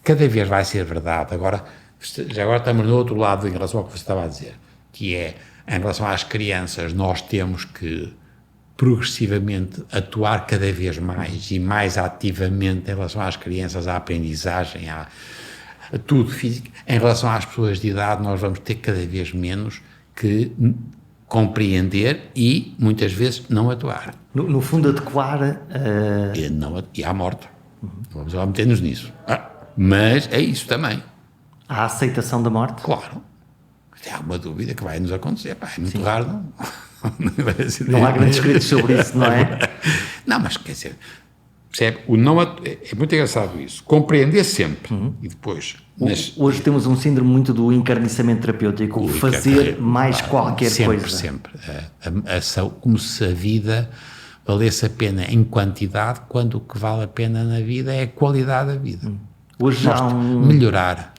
Cada vez vai ser verdade. Agora estamos no outro lado em relação ao que você estava a dizer, que é, em relação às crianças, nós temos que progressivamente atuar cada vez mais e mais ativamente em relação às crianças, à aprendizagem, a tudo físico. Em relação às pessoas de idade, nós vamos ter cada vez menos que compreender e, muitas vezes, não atuar. No fundo, adequar... E à morte. Vamos lá meter-nos nisso. Mas é isso também. A aceitação da morte? Claro. Se há uma dúvida que vai nos acontecer, é muito raro, não? Não há grandes escritos sobre isso, não é? Não, mas quer dizer, percebe? É muito engraçado isso. Compreender sempre e depois... Hoje temos um síndrome muito do encarniçamento terapêutico, fazer mais qualquer coisa. Sempre. Como se a vida valesse a pena em quantidade, quando o que vale a pena na vida é a qualidade da vida. Hoje há melhorar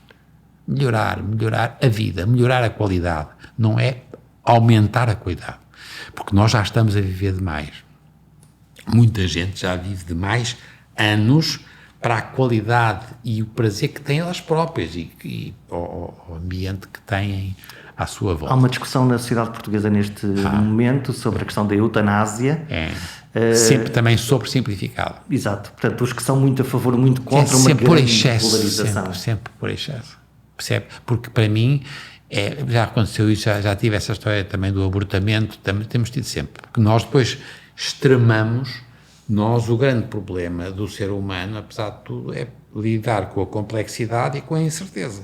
a vida, melhorar a qualidade, não é aumentar a qualidade, porque nós já estamos a viver demais. Muita gente já vive demais anos para a qualidade e o prazer que têm elas próprias e o ambiente que têm à sua volta. Há uma discussão na sociedade portuguesa neste momento sobre a questão da eutanásia. Sempre também sobressimplificado. Exato. Portanto, os que são muito a favor, muito contra uma grande polarização. Sempre por excesso. Percebe? Porque para mim, já aconteceu isso, já tive essa história também do abortamento, temos tido sempre. Porque nós depois extremamos. O grande problema do ser humano, apesar de tudo, é lidar com a complexidade e com a incerteza.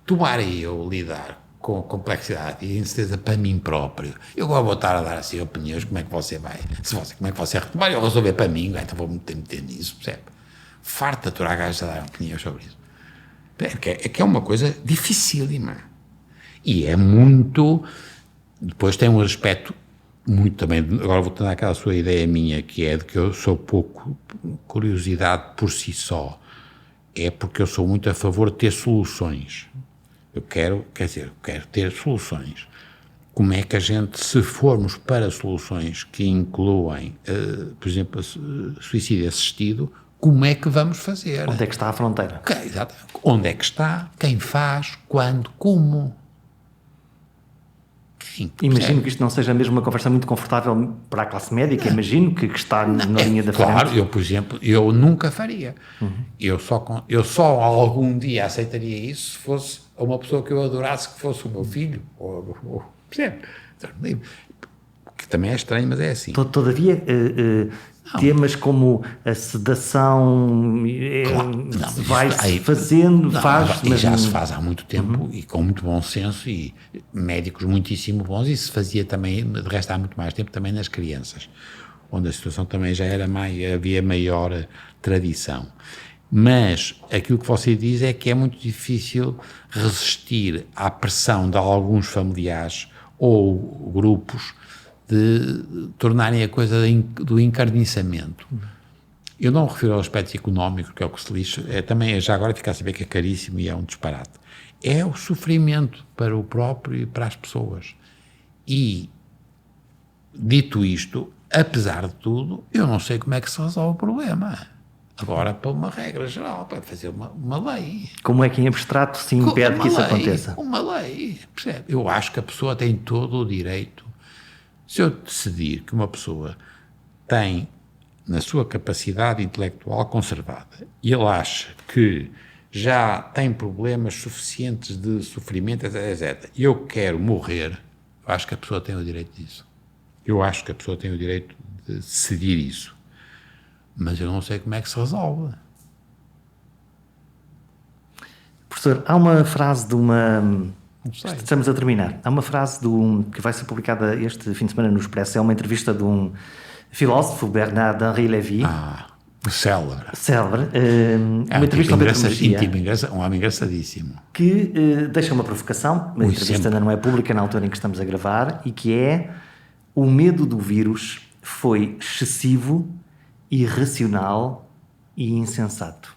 Tomar eu lidar com a complexidade e a incerteza para mim próprio, eu vou estar a dar assim opiniões, como é que você vai, como é que você vai resolver para mim, então vou meter nisso, percebe? Farta de aturar gajos a dar opiniões sobre isso. É que é uma coisa dificílima. E é muito... Depois tem um aspecto muito também, agora vou ter aquela sua ideia minha, que é de que eu sou pouco curiosidade por si só. é porque eu sou muito a favor de ter soluções. Eu quero ter soluções. Como é que a gente, se formos para soluções que incluem, por exemplo, suicídio assistido, como é que vamos fazer? Onde é que está a fronteira? Exato. Onde é que está? Quem faz? Quando? Como? Imagino que isto não seja mesmo uma conversa muito confortável para a classe médica, imagino que está na linha da frente. Claro, eu, por exemplo, eu nunca faria. Eu só algum dia aceitaria isso se fosse uma pessoa que eu adorasse, que fosse o meu filho, percebe? Que também é estranho, mas é assim. Todavia, temas como a sedação vai-se fazendo, mas já se faz há muito tempo e com muito bom senso e médicos muitíssimo bons, e se fazia também, de resto há muito mais tempo, também nas crianças, onde a situação também já era havia maior tradição. Mas aquilo que você diz é que é muito difícil resistir à pressão de alguns familiares ou grupos de tornarem a coisa do encarniçamento. Eu não me refiro ao aspecto económico, que é o que se lixa, também já agora fica a saber que é caríssimo e é um disparate. É o sofrimento para o próprio e para as pessoas. E, dito isto, apesar de tudo, eu não sei como é que se resolve o problema. Agora, para uma regra geral, para fazer uma lei. Como é que em abstrato se impede que isso aconteça? Uma lei, percebe? Eu acho que a pessoa tem todo o direito. Se eu decidir que uma pessoa tem, na sua capacidade intelectual conservada, e ele acha que já tem problemas suficientes de sofrimento, etc., e eu quero morrer, eu acho que a pessoa tem o direito disso. Eu acho que a pessoa tem o direito de decidir isso. Mas eu não sei como é que se resolve. Professor, há uma frase de uma... Não sei. Estamos a terminar. Há uma frase que vai ser publicada este fim de semana no Expresso. É uma entrevista de um filósofo, Bernard-Henri Lévy. Célebre. Uma entrevista sobre antropologia. Um homem engraçadíssimo. Que deixa uma provocação. A entrevista ainda não é pública na altura em que estamos a gravar. E que é: o medo do vírus foi excessivo, irracional e insensato.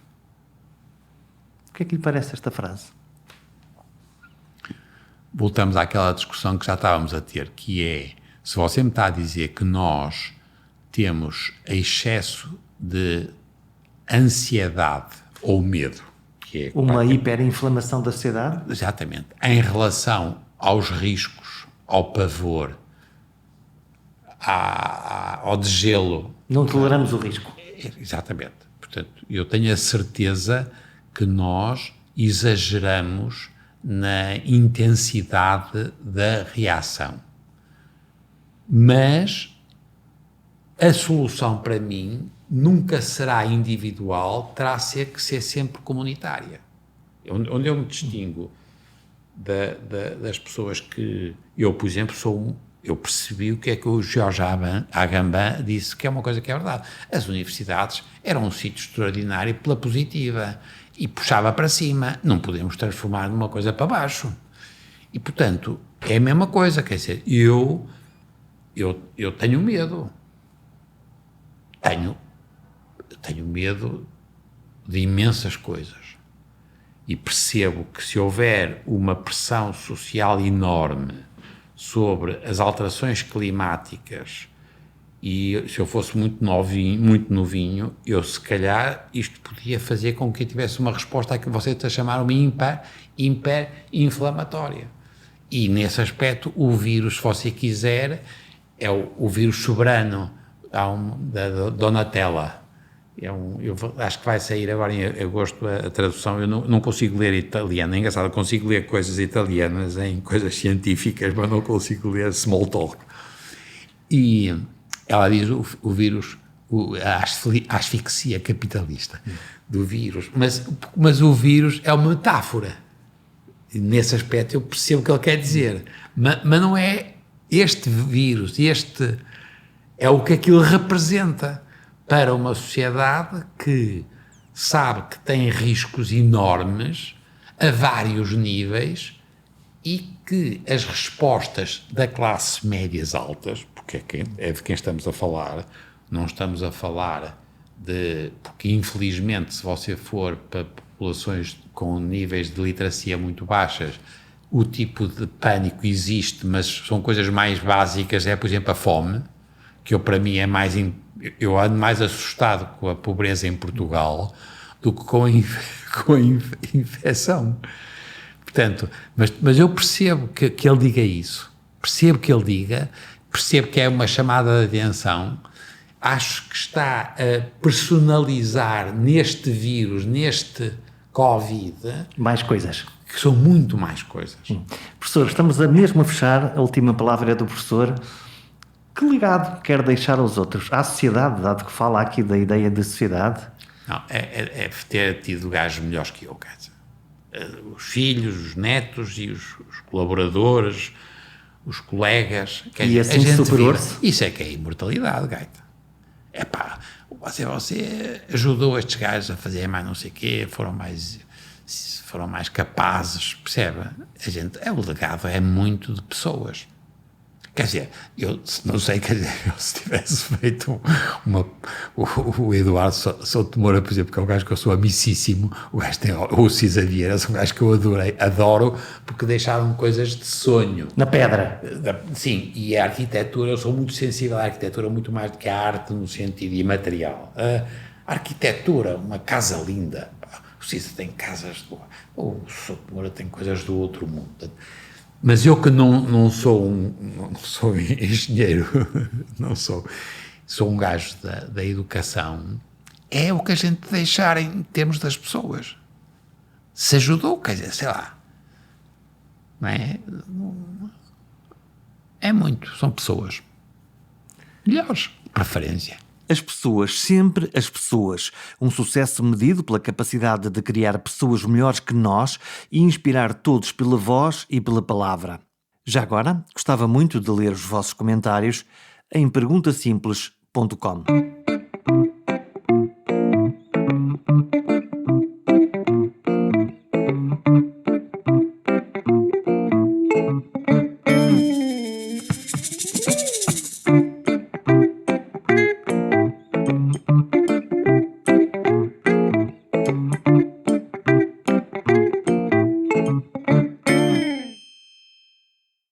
O que é que lhe parece esta frase? Voltamos àquela discussão que já estávamos a ter, que é, se você me está a dizer que nós temos excesso de ansiedade ou medo, que é uma hiperinflamação da sociedade? Exatamente. Em relação aos riscos, ao pavor, ao degelo. Não toleramos o risco. Exatamente. Portanto, eu tenho a certeza que nós exageramos na intensidade da reação. Mas a solução, para mim, nunca será individual, terá que ser sempre comunitária. Onde eu me distingo das pessoas que... Eu, por exemplo, eu percebi o que é que o Georges Agamben disse, que é uma coisa que é verdade. As universidades eram um sítio extraordinário pela positiva e puxava para cima. Não podemos transformar numa coisa para baixo. E, portanto, é a mesma coisa. Quer dizer, eu tenho medo. Tenho medo de imensas coisas. E percebo que se houver uma pressão social enorme sobre as alterações climáticas, e se eu fosse muito novinho, eu se calhar isto podia fazer com que eu tivesse uma resposta àquilo que você está a chamar uma hiperinflamatória. E nesse aspecto o vírus, se você quiser, é o vírus soberano da Donatella. Eu acho que vai sair agora em agosto a tradução. Eu não consigo ler italiano, é engraçado, eu consigo ler coisas italianas em coisas científicas, mas não consigo ler small talk. E ela diz o vírus, a asfixia capitalista do vírus, mas o vírus é uma metáfora. E nesse aspecto eu percebo o que ele quer dizer, mas não é este vírus, é o que aquilo representa para uma sociedade que sabe que tem riscos enormes a vários níveis e que as respostas da classe médias altas, porque é de quem estamos a falar, não estamos a falar porque infelizmente se você for para populações com níveis de literacia muito baixas, o tipo de pânico existe, mas são coisas mais básicas, por exemplo a fome, que para mim é mais, eu ando mais assustado com a pobreza em Portugal do que com a infecção. Portanto, mas eu percebo que ele diga isso, percebo que é uma chamada de atenção, acho que está a personalizar neste vírus, neste Covid... Mais coisas. Que são muito mais coisas. Professor, estamos mesmo a fechar, a última palavra é do professor. Que legado quer deixar aos outros? À sociedade, dado que fala aqui da ideia de sociedade? Não, é ter tido gajos melhores que eu, quer dizer. Os filhos, os netos e os colaboradores, os colegas. E assim superou-se? Isso é que é imortalidade, gaita. Você ajudou estes gajos a fazer mais não sei o quê, foram mais capazes, percebe? O legado é muito de pessoas. Quer dizer, eu não sei, se tivesse feito o Eduardo Souto Moura, por exemplo, que é um gajo que eu sou amicíssimo, o gajo tem o Cisa Vieira, é um gajo que eu adoro, porque deixaram coisas de sonho. Na pedra. Sim, e a arquitetura, eu sou muito sensível à arquitetura, muito mais do que à arte no sentido imaterial. A arquitetura, uma casa linda, o Cisa tem casas, o Souto Moura tem coisas do outro mundo. Mas eu que não sou engenheiro, sou um gajo da educação, é o que a gente deixar em termos das pessoas. Se ajudou, quer dizer, sei lá, não é? É muito, são pessoas. Melhores, preferência. As pessoas, sempre as pessoas. Um sucesso medido pela capacidade de criar pessoas melhores que nós e inspirar todos pela voz e pela palavra. Já agora, gostava muito de ler os vossos comentários em perguntasimples.com.